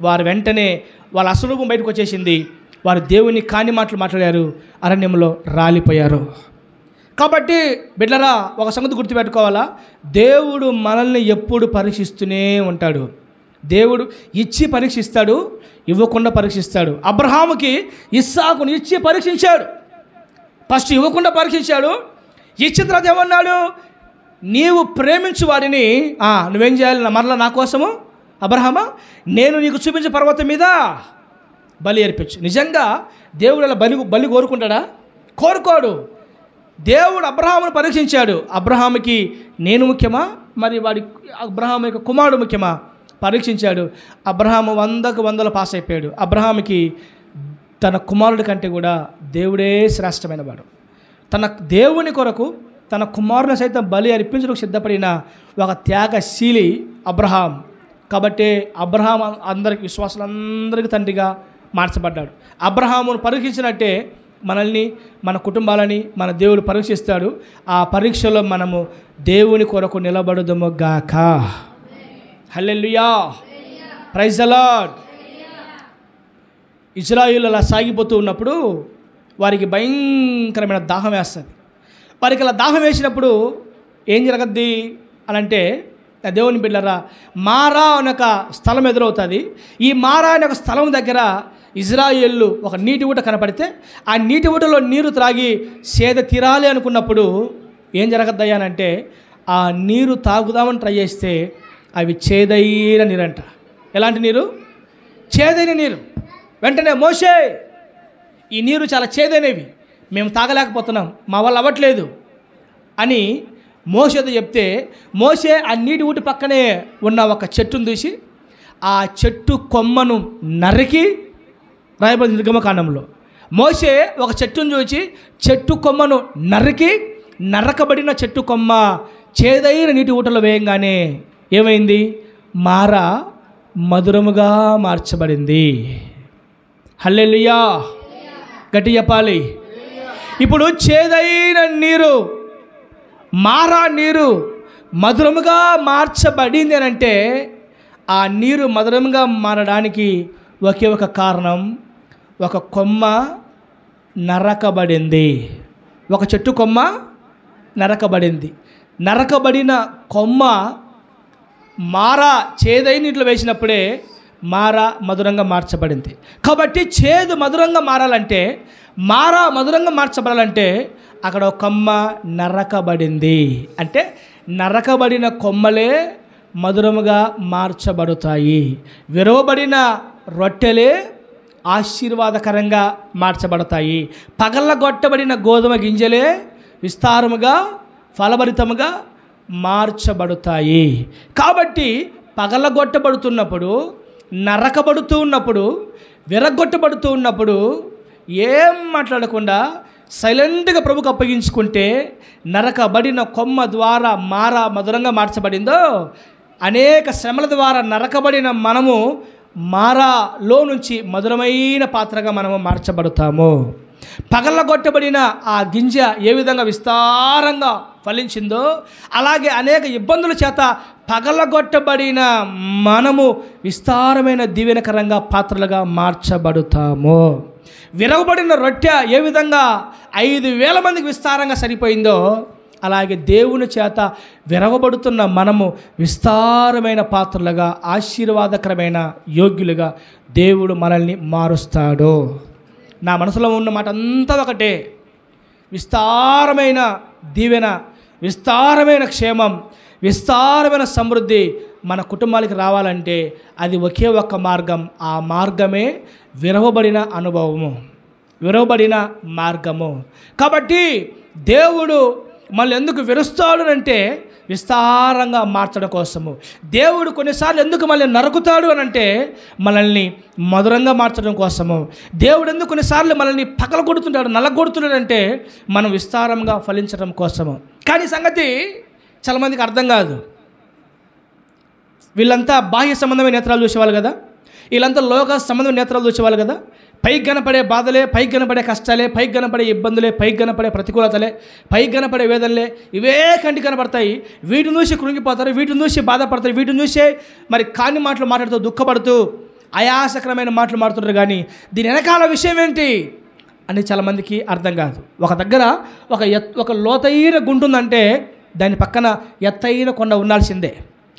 వారు వెంటనే వాళ్ళ అస్వరూపం బయటకు వచ్చేసింది. వారు దేవుని కాని మాటలు మాట్లాడారు, అరణ్యంలో రాలిపోయారు. కాబట్టి బిడ్డరా, ఒక సంగతి గుర్తుపెట్టుకోవాలా, దేవుడు మనల్ని ఎప్పుడు పరీక్షిస్తూనే ఉంటాడు. దేవుడు ఇచ్చి పరీక్షిస్తాడు, ఇవ్వకుండా పరీక్షిస్తాడు. అబ్రహాముకి ఇస్సాకును ఇచ్చి పరీక్షించాడు. ఫస్ట్ ఇవ్వకుండా పరీక్షించాడు. ఇచ్చిన తర్వాత ఏమన్నాడు? నీవు ప్రేమించు వాడిని నువ్వేం చేయాలి మరలా నా కోసము అబ్రహామా, నేను నీకు చూపించే పర్వతం మీద బలి అర్పించు. నిజంగా దేవుడు అలా బలి కోరుకుంటాడా? కోరుకోడు. దేవుడు అబ్రహామును పరీక్షించాడు. అబ్రహాముకి నేను ముఖ్యమా, మరి వాడి అబ్రహాము యొక్క కుమారుడు ముఖ్యమా? పరీక్షించాడు. అబ్రహాము 100కు 100 పాస్ అయిపోయాడు. అబ్రహాముకి తన కుమారుడి కంటే కూడా దేవుడే శ్రేష్టమైన వాడు. తన దేవుని కొరకు తన కుమారుని సైతం బలి అర్పించడానికి సిద్ధపడిన ఒక త్యాగశీలి అబ్రహాం. కాబట్టి అబ్రహాం అందరికి విశ్వాసులందరికీ తండ్రిగా మార్చబడ్డాడు. అబ్రహామును పరీక్షించినట్టే మనల్ని, మన కుటుంబాలని మన దేవుడు పరీక్షిస్తాడు. ఆ పరీక్షలో మనము దేవుని కొరకు నిలబడుదము గాక. హల్లెలూయా, ప్రైజ్ ది లార్డ్. ఇజ్రాయిల్ అలా సాగిపోతూ ఉన్నప్పుడు వారికి భయంకరమైన దాహం వేస్తుంది. వారికి అలా దాహం వేసినప్పుడు ఏం జరగద్ది అని అంటే, దేవుని బిడ్డలారా, మారా అనే ఒక స్థలం ఎదురవుతుంది. ఈ మారా అనే ఒక స్థలం దగ్గర ఇజ్రాయేళ్ళు ఒక నీటి ఊట కనపడితే ఆ నీటి ఊటలో నీరు త్రాగి సేద తీరాలి అనుకున్నప్పుడు ఏం జరగద్దయ్యానంటే, ఆ నీరు తాగుదామని ట్రై చేస్తే అవి చేదైన నీరంట. ఎలాంటి నీరు? చేదైన నీరు. వెంటనే మోషే, ఈ నీరు చాలా చేదైనవి, మేము తాగలేకపోతున్నాం, మా వల్ల అవ్వట్లేదు అని మోషేతో చెప్తే, మోషే ఆ నీటి ఊటి పక్కనే ఉన్న ఒక చెట్టును చూసి ఆ చెట్టు కొమ్మను నరికి, రాయబడింది నిర్గమకాండంలో, మోషే ఒక చెట్టును చూసి చెట్టు కొమ్మను నరికి, నరకబడిన చెట్టు కొమ్మ చేదైన నీటి ఊటలో వేయంగానే ఏమైంది? మారా మధురముగా మార్చబడింది. హల్లెలూయా, గట్టి చెప్పాలి. ఇప్పుడు చేదైన నీరు, మారా నీరు మధురముగా మార్చబడింది అని అంటే, ఆ నీరు మధురముగా మారడానికి ఒకే ఒక కారణం, ఒక కొమ్మ నరకబడింది. ఒక చెట్టు కొమ్మ నరకబడింది. నరకబడిన కొమ్మ మారా చేదైన నీటిలో వేసినప్పుడే మారా మధురంగా మార్చబడింది. కాబట్టి చేదు మధురంగా మారాలంటే, మారా మధురంగా మార్చబడాలంటే అక్కడ ఒక కొమ్మ నరకబడింది. అంటే నరకబడిన కొమ్మలే మధురముగా మార్చబడతాయి. విరవబడిన రొట్టెలే ఆశీర్వాదకరంగా మార్చబడతాయి. పగలగొట్టబడిన గోధుమ గింజలే విస్తారముగా ఫలభరితముగా మార్చబడతాయి. కాబట్టి పగలగొట్టబడుతున్నప్పుడు, నరకబడుతూ ఉన్నప్పుడు, విరగొట్టబడుతూ ఉన్నప్పుడు ఏం మాట్లాడకుండా సైలెంట్గా ప్రభుకు అప్పగించుకుంటే, నరకబడిన కొమ్మ ద్వారా మారా మధురంగా మార్చబడిందో, అనేక శ్రమల ద్వారా నరకబడిన మనము మారాలో నుంచి మధురమైన పాత్రగా మనము మార్చబడతాము. పగలగొట్టబడిన ఆ గింజ ఏ విధంగా విస్తారంగా ఫలించిందో, అలాగే అనేక ఇబ్బందుల చేత పగలగొట్టబడిన మనము విస్తారమైన దీవెనకరంగా పాత్రలుగా మార్చబడతాము. విరవబడిన రొట్టె ఏ విధంగా 5,000 మందికి విస్తారంగా సరిపోయిందో, అలాగే దేవుని చేత విరవబడుతున్న మనము విస్తారమైన పాత్రలుగా, ఆశీర్వాదకరమైన యోగ్యులుగా దేవుడు మనల్ని మారుస్తాడు. నా మనసులో ఉన్న మాట అంతా ఒకటే, విస్తారమైన దీవెన, విస్తారమైన క్షేమం, విస్తారమైన సమృద్ధి మన కుటుంబానికి రావాలంటే అది ఒకే ఒక్క మార్గం. ఆ మార్గమే విరవబడిన అనుభవము, విరవబడిన మార్గము. కాబట్టి దేవుడు మనల్ని ఎందుకు విరుస్తాడు అంటే విస్తారంగా మార్చడం కోసము. దేవుడు కొన్నిసార్లు ఎందుకు మనల్ని నరుకుతాడు అని అంటే మనల్ని మధురంగా మార్చడం కోసము. దేవుడు ఎందుకు కొన్నిసార్లు మనల్ని పగలగొడుతున్నాడు, నల్లగొడుతున్నాడు అంటే మనం విస్తారంగా ఫలించడం కోసము. కానీ సంగతి చాలామందికి అర్థం కాదు. వీళ్ళంతా బాహ్య సంబంధమైన నేత్రాలు చూసేవాళ్ళు కదా, వీళ్ళంతా లోక సంబంధమైన నేత్రాలు చూసేవాళ్ళు కదా. పైకి కనపడే బాధలే, పైకి కనపడే కష్టాలే, పైకి కనపడే ఇబ్బందులే, పైకి కనపడే ప్రతికూలతలే, పైకి కనపడే వేదనలే, ఇవే కంటికి కనపడతాయి. వీటిని చూసి కృంగిపోతారు, వీటిని చూసి బాధపడతారు, వీటిని చూసే మరి కాని మాటలు మాట్లాడుతూ దుఃఖపడుతూ ఆయాసకరమైన మాటలు మాట్లాడుతుంటారు. కానీ దీని వెనకాల విషయం ఏంటి అని చాలామందికి అర్థం కాదు. ఒక దగ్గర ఒక లోతైన గుంటుందంటే దాని పక్కన ఎత్తైన కొండ ఉండాల్సిందే.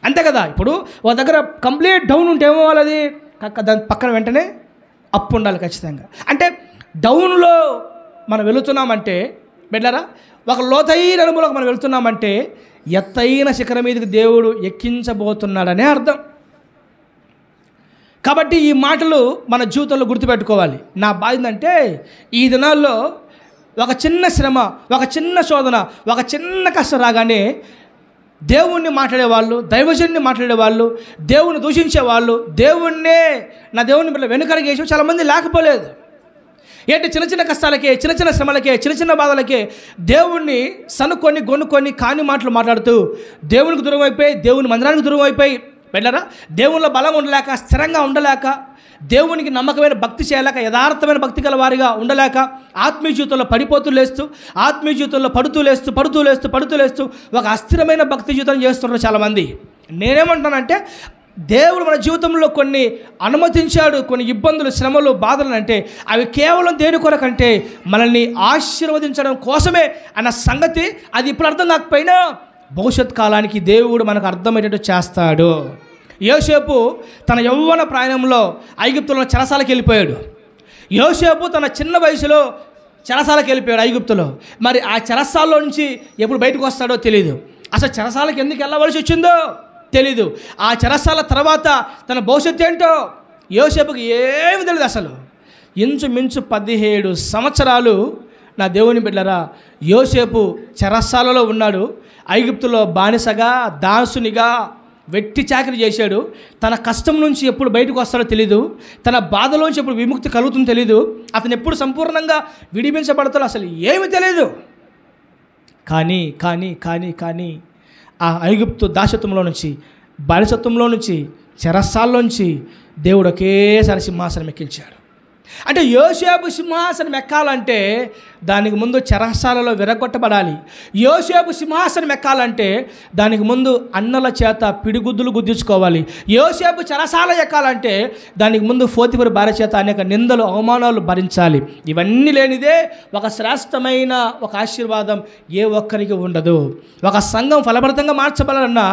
అంతే కదా. ఇప్పుడు ఒక దగ్గర కంప్లీట్ డౌన్ ఉంటే ఏమవ్వాలి, అది దాని పక్కన వెంటనే అప్ ఉండాలి ఖచ్చితంగా. అంటే డౌన్లో మనం వెళుతున్నామంటే బిడ్డలారా, ఒక లోతైన అనుభవంలోకి మనం వెళుతున్నామంటే ఎత్తైన శిఖరం మీదకి దేవుడు ఎక్కించబోతున్నాడనే అర్థం. కాబట్టి ఈ మాటలు మన జీవితంలో గుర్తుపెట్టుకోవాలి. నా బాధ ఏంటంటే ఈ దినాల్లో ఒక చిన్న శ్రమ, ఒక చిన్న శోధన, ఒక చిన్న కష్టం రాగానే దేవుణ్ణి మాట్లాడేవాళ్ళు, దైవజన్ని మాట్లాడేవాళ్ళు, దేవుణ్ణి దూషించేవాళ్ళు, నా దేవుణ్ణి వెనుకరిగేసి చాలామంది లేకపోలేదు. ఏంటి, చిన్న చిన్న కష్టాలకే, చిన్న చిన్న శ్రమలకే, చిన్న చిన్న బాధలకే దేవుణ్ణి సనుక్కొని గొనుక్కొని కాని మాటలు మాట్లాడుతూ దేవునికి దూరం అయిపోయి, దేవుని మందిరానికి దూరం అయిపోయి వెళ్ళరా, దేవునిలో బలం ఉండలేక, స్థిరంగా ఉండలేక, దేవునికి నమ్మకమైన భక్తి చేయలేక, యథార్థమైన భక్తి గల వారిగా ఉండలేక, ఆత్మీయ జీవితంలో పడిపోతూ లేస్తూ, ఆత్మీయ జీవితంలో పడుతూ లేస్తూ ఒక అస్థిరమైన భక్తి జీవితం చేస్తున్నారు చాలామంది. నేనేమంటానంటే దేవుడు మన జీవితంలో కొన్ని అనుమతించాడు, కొన్ని ఇబ్బందులు, శ్రమలు, బాధలు అంటే అవి కేవలం దేని కొరకంటే మనల్ని ఆశీర్వదించడం కోసమే అన్న సంగతి. అది ఇప్పుడు అర్థం కాకపోయినా భవిష్యత్ కాలానికి దేవుడు మనకు అర్థమయ్యేటట్టు చేస్తాడు. యోసేపు తన యవ్వన ప్రాయంలో ఐగుప్తులో చెరసాలకు వెళ్ళిపోయాడు. యోసేపు తన చిన్న వయసులో చెరసాలకు వెళ్ళిపోయాడు ఐగుప్తులో. మరి ఆ చెరసాల్లో నుంచి ఎప్పుడు బయటకు వస్తాడో తెలియదు. అసలు చెరసాలకు ఎందుకు వెళ్ళవలసి వచ్చిందో తెలీదు. ఆ చెరసాల తర్వాత తన భవిష్యత్తు ఏంటో యోసేపుకి ఏమి తెలియదు అసలు. ఇంచుమించు 17 సంవత్సరాలు నా దేవుని బిడ్డలారా యోసేపు చెరసాలలో ఉన్నాడు. ఐగుప్తులో బానిసగా, దాసునిగా వెట్టి చాకరీ చేశాడు. తన కష్టం నుంచి ఎప్పుడు బయటకు వస్తాడో తెలీదు. తన బాధలోంచి ఎప్పుడు విముక్తి కలుగుతుందో తెలీదు. అతను ఎప్పుడు సంపూర్ణంగా విడిపించబడతాడో అసలు ఏమీ తెలియదు. కానీ కానీ కానీ కానీ ఆ ఐగుప్తు దాసత్వంలో నుంచి, బానిసత్వంలో నుంచి, చెరసాల్లోంచి దేవుడు ఒకేసారి సింహాసనం ఎక్కించాడు. అంటే యోసేపు సింహాసనం ఎక్కాలంటే దానికి ముందు చెరసాలలో విరగొట్టబడాలి. యోసేపు సింహాసనం ఎక్కాలంటే దానికి ముందు అన్నల చేత పిడిగుద్దులు గుద్దించుకోవాలి. యోసేపు చెరసాల ఎక్కాలంటే దానికి ముందు పోతీఫరు భార్య చేత అనేక నిందలు, అవమానాలు భరించాలి. ఇవన్నీ లేనిదే ఒక శ్రేష్టమైన ఒక ఆశీర్వాదం ఏ ఒక్కరికి ఉండదు. ఒక సంఘం ఫలభరితంగా మార్చబడాలన్నా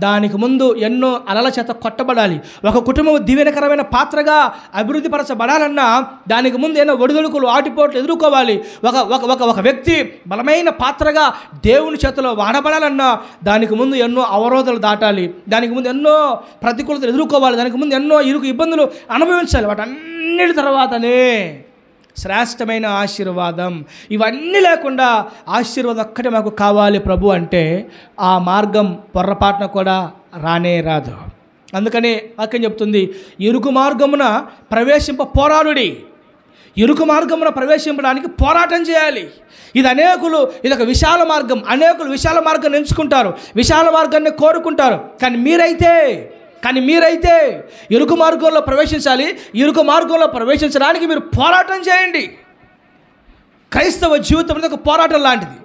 దానికి ముందు ఎన్నో అలల చేత కొట్టబడాలి. ఒక కుటుంబం దీవెనకరమైన పాత్రగా అభివృద్ధి పరచబడాలన్నా దానికి ముందు ఎన్నో ఒడిదుడుకులు, ఆటిపోట్లు ఎదుర్కోవాలి. ఒక వ్యక్తి బలమైన పాత్రగా దేవుని చేతిలో వాడబడాలన్నా దానికి ముందు ఎన్నో అవరోధాలు దాటాలి. దానికి ముందు ఎన్నో ప్రతికూలతలు ఎదుర్కోవాలి. దానికి ముందు ఎన్నో ఇబ్బందులు అనుభవించాలి. వాటన్నిటి తర్వాతనే శ్రేష్టమైన ఆశీర్వాదం. ఇవన్నీ లేకుండా ఆశీర్వాదం ఒక్కటే మాకు కావాలి ప్రభు అంటే ఆ మార్గం పొర్రపాటున కూడా రానే రాదు. అందుకనే వాక్యం చెప్తుంది, ఇరుకు మార్గమున పోరాడుడి. ఇరుకు మార్గమున ప్రవేశించడానికి పోరాటం చేయాలి. ఇదొక విశాల మార్గం. అనేకులు విశాల మార్గాన్ని ఎంచుకుంటారు, విశాల మార్గాన్ని కోరుకుంటారు. కానీ మీరైతే ఇరుకు మార్గంలో ప్రవేశించాలి. ఇరుకు మార్గంలో ప్రవేశించడానికి మీరు పోరాటం చేయండి. క్రైస్తవ జీవితం అనేది ఒక పోరాటం లాంటిది.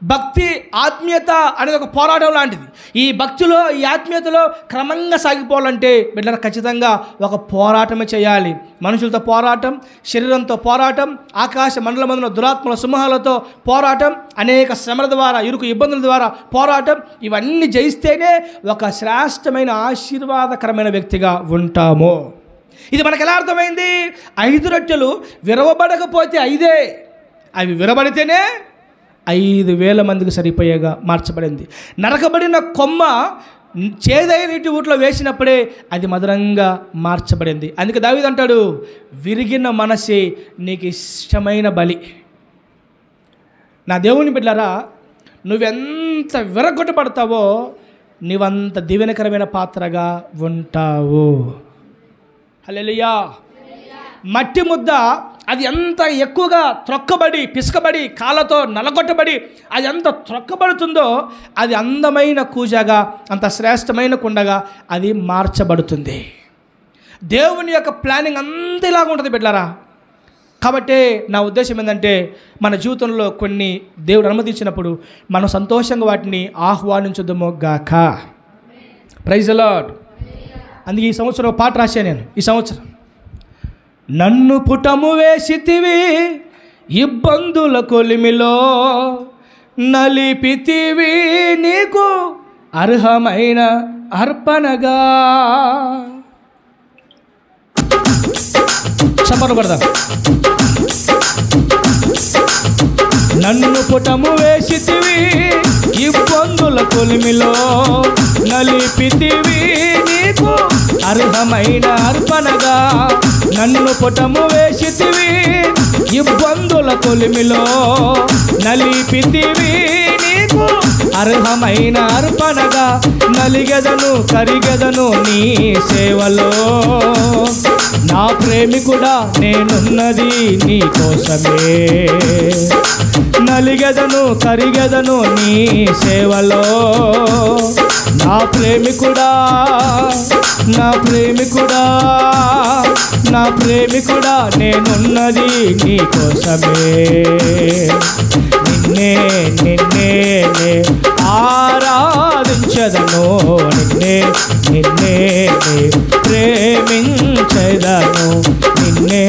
భక్తి, ఆత్మీయత అనేది ఒక పోరాటం లాంటిది. ఈ భక్తిలో, ఈ ఆత్మీయతలో క్రమంగా సాగిపోవాలంటే బిడ్డలు ఖచ్చితంగా ఒక పోరాటమే చేయాలి. మనుషులతో పోరాటం, శరీరంతో పోరాటం, ఆకాశ మండలమందున దురాత్మల సింహాలతో పోరాటం, అనేక శ్రమల ద్వారా, ఇబ్బందుల ద్వారా పోరాటం. ఇవన్నీ జయిస్తేనే ఒక శ్రేష్టమైన ఆశీర్వాదకరమైన వ్యక్తిగా ఉంటాము. ఇది మనకు ఎలా అర్థమైంది? 5 రొట్టెలు విరవబడకపోతే 5, అవి విరబడితేనే 5,000 మందికి సరిపోయేగా మార్చబడింది. నరకబడిన కొమ్మ చేదైన నీటి ఊట్లో వేసినప్పుడే అది మధురంగా మార్చబడింది. అందుకే దావీదు అంటాడు, విరిగిన మనసే నీకు ఇష్టమైన బలి. నా దేవుని బిడ్డలారా, నువ్వెంత విరగొట్టబడతావో నీవంత దీవెనకరమైన పాత్రగా ఉంటావు. హల్లెలూయా. మట్టి ముద్ద అది ఎంత ఎక్కువగా త్రొక్కబడి, పిసకబడి, కాళ్ళతో నలగొట్టబడి అది ఎంత త్రొక్కబడుతుందో అది అందమైన కూజగా, అంత శ్రేష్టమైన కుండగా అది మార్చబడుతుంది. దేవుని యొక్క ప్లానింగ్ అంత ఇలాగ ఉంటుంది బిడ్డలారా. కాబట్టి నా ఉద్దేశం ఏంటంటే మన జీవితంలో కొన్ని దేవుడు అనుమతించినప్పుడు మనం సంతోషంగా వాటిని ఆహ్వానించుదాము గాక. Praise the lord. అందుకే ఈ సంవత్సరం పాట రాశాను నేను. ఈ సంవత్సరం, నన్ను పుటము వేసితివి ఇబ్బందుల కొలిమిలో, నలిపితివి నీకు అర్హమైన అర్పణగా. చప్పట్లు కొడదాం. నన్ను పుటము వేసితివి ఇబ్బందుల కొలిమిలో, నలిపితివి నీకు అర్హమైన అర్పణగా. నన్ను పుటము వేసితివి ఇబ్బందుల కొలిమిలో, నలిపితివి నీకు అర్హమైన అర్పణగా. నలిగెదను కరిగెదను నీ సేవలో, నా ప్రేమికుడా నేనున్నది నీ కోసమే. నలిగెదను కరిగెదను నీ సేవలో, నా ప్రేమికుడా నా ప్రేమికుడా నా ప్రేమికుడా నేనున్నది నీ కోసమే. నిన్నే నిన్నే ఆరాధించదను, నిన్నే నిన్నే ప్రేమించదను, నిన్నే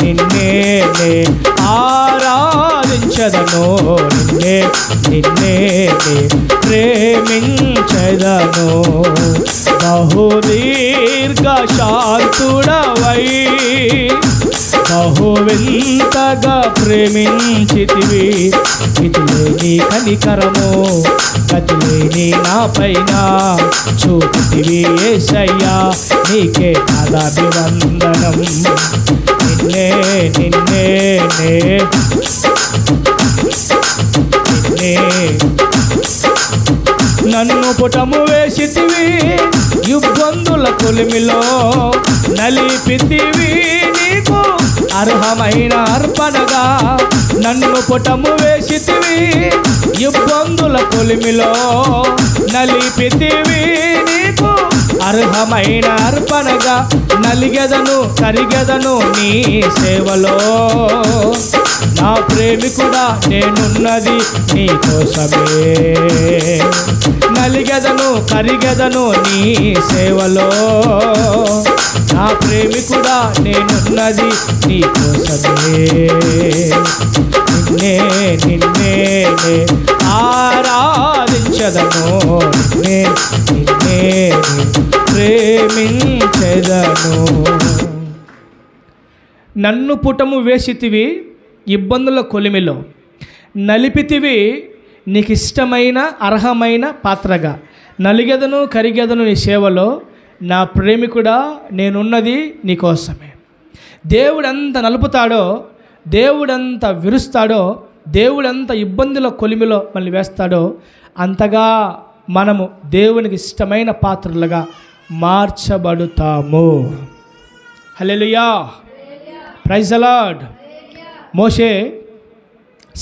నిన్నే ఆరాధించదను, నిన్నే నిన్నే ప్రేమించదను. బహుదీర్ఘ శాంతుడవై బహువింతగా ప్రేమించితివి. గతిలేని కనికరము గతిలేని నా పైన చూపితివి యేసయ్యా, నీకే పాదాభివందనం. నిన్నే నిన్నే నిన్నే నన్ను పుటము వేసితివి ఇబ్బందుల కొలిమిలో, నలిపితివి నీకు అర్హమైన అర్పణగా. నన్ను పుటము వేసితివి ఇబ్బందుల కొలిమిలో, నలిపితివి నీకు అర్హమైన అర్పణగా. నలిగెదను కరిగెదను నీ సేవలో, నా ప్రేమికుడా నేనున్నది నీ కోసమే. నలిగెదను కరిగెదను నీ సేవలో, నా ప్రేమికుడా నేనున్నది నీ కోసమే. నిన్నే నిన్నే ఆరాధించదను, నిన్నే నిన్నే ప్రేమించదను. నన్ను పుటము వేసితివి ఇబ్బందుల కొలిమిలో, నలిపితివి నీకు ఇష్టమైన అర్హమైన పాత్రగా. నలిగెదను కరిగెదను నీ సేవలో, నా ప్రేమికుడా నేనున్నది నీకోసమే. దేవుడెంత నలుపుతాడో, దేవుడెంత విరుస్తాడో, దేవుడెంత ఇబ్బందుల కొలిమిలో మళ్ళీ వేస్తాడో, అంతగా మనము దేవునికి ఇష్టమైన పాత్రలుగా మార్చబడుతాము. హల్లెలూయా, ప్రైజ్ ది లార్డ్. మోషే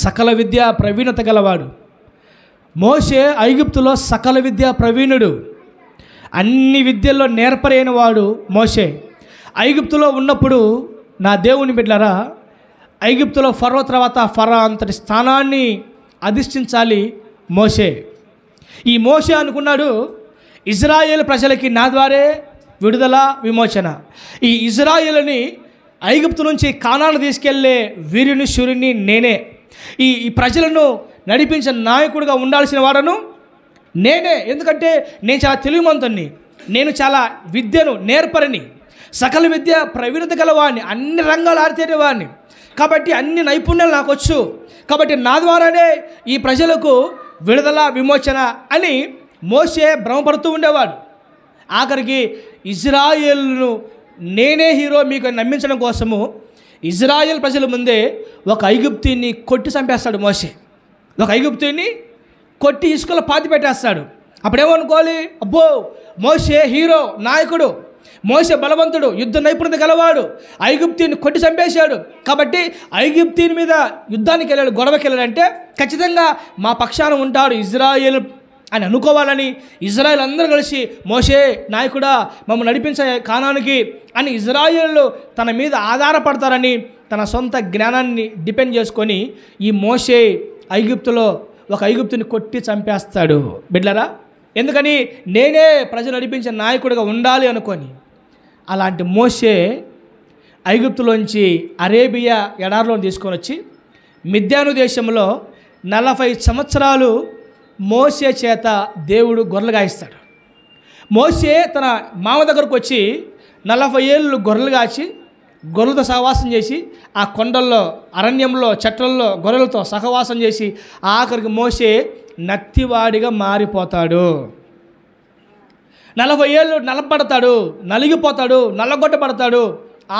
సకల విద్యా ప్రవీణత గలవాడు. మోషే ఐగుప్తులో సకల విద్యా ప్రవీణుడు, అన్ని విద్యల్లో నేర్పరైన వాడు మోషే. ఐగుప్తులో ఉన్నప్పుడు నా దేవుని బిడ్డలారా, ఐగుప్తులో ఫరో తర్వాత ఫరో అంతటి స్థానాన్ని అధిష్ఠించాలి మోషే. ఈ మోషే అనుకున్నాడు, ఇజ్రాయేల్ ప్రజలకి నా ద్వారే విడుదల విమోచన. ఈ ఇజ్రాయేలుని ఐగుప్తు నుంచి కానాను తీసుకెళ్లే వీరుని శూరుని నేనే. ఈ ప్రజలను నడిపించే నాయకుడిగా ఉండాల్సిన వాడను నేనే. ఎందుకంటే నేను చాలా తెలివిమంతుణ్ణి, నేను చాలా విద్యను నేర్పరని, సకల విద్య ప్రవీణత గలవాడిని, అన్ని రంగాలు ఆరితేనేవాడిని. కాబట్టి అన్ని నైపుణ్యాలు నాకు వచ్చు. కాబట్టి నా ద్వారానే ఈ ప్రజలకు విడుదల విమోచన అని మోషే భ్రమపడుతూ ఉండేవాడు. ఆఖరికి ఇజ్రాయేలును నేనే హీరో మీకు నమ్మించడం కోసము ఇజ్రాయేల్ ప్రజల ముందే ఒక ఐగుప్తీని కొట్టి చంపేస్తాడు మోషే. ఒక ఐగుప్తీని కొట్టి ఇసుకలో పాతి పెట్టేస్తాడు. అప్పుడేమనుకోవాలి, అబ్బో మోషే హీరో నాయకుడు, మోషే బలవంతుడు, యుద్ధ నైపుణ్యత గలవాడు, ఐగుప్తీని కొట్టి చంపేశాడు. కాబట్టి ఐగుప్తీని మీద యుద్ధానికి వెళ్ళాడు, గొడవకి వెళ్ళాడంటే ఖచ్చితంగా మా పక్షాన ఉంటాడు ఇజ్రాయేల్ అని అనుకోవాలని ఇజ్రాయేల్ అందరూ కలిసి మోషే నాయకుడా మమ్మల్ని నడిపించే కానానికి అని ఇజ్రాయేలు తన మీద ఆధారపడతారని తన సొంత జ్ఞానాన్ని డిపెండ్ చేసుకొని ఈ మోషే ఐగుప్తులో ఒక ఐగుప్తుని కొట్టి చంపేస్తాడు. బిడ్లరా, ఎందుకని నేనే ప్రజలు నడిపించే నాయకుడిగా ఉండాలి అనుకొని. అలాంటి మోషే ఐగుప్తులోంచి అరేబియా ఎడారిలో తీసుకొని వచ్చి మిద్యాను దేశంలో 40 సంవత్సరాలు మోషే చేత దేవుడు గొర్రెలు గాయిస్తాడు. మోషే తన మామ దగ్గరకు వచ్చి 40 ఏళ్ళు గొర్రెలు కాచి గొర్రెలతో సహవాసం చేసి ఆ కొండల్లో అరణ్యంలో చెట్లల్లో గొర్రెలతో సహవాసం చేసి ఆఖరికి మోషే నత్తివాడిగా మారిపోతాడు. 40 ఏళ్ళు నలపడతాడు, నలిగిపోతాడు, నల్లగొట్టబడతాడు.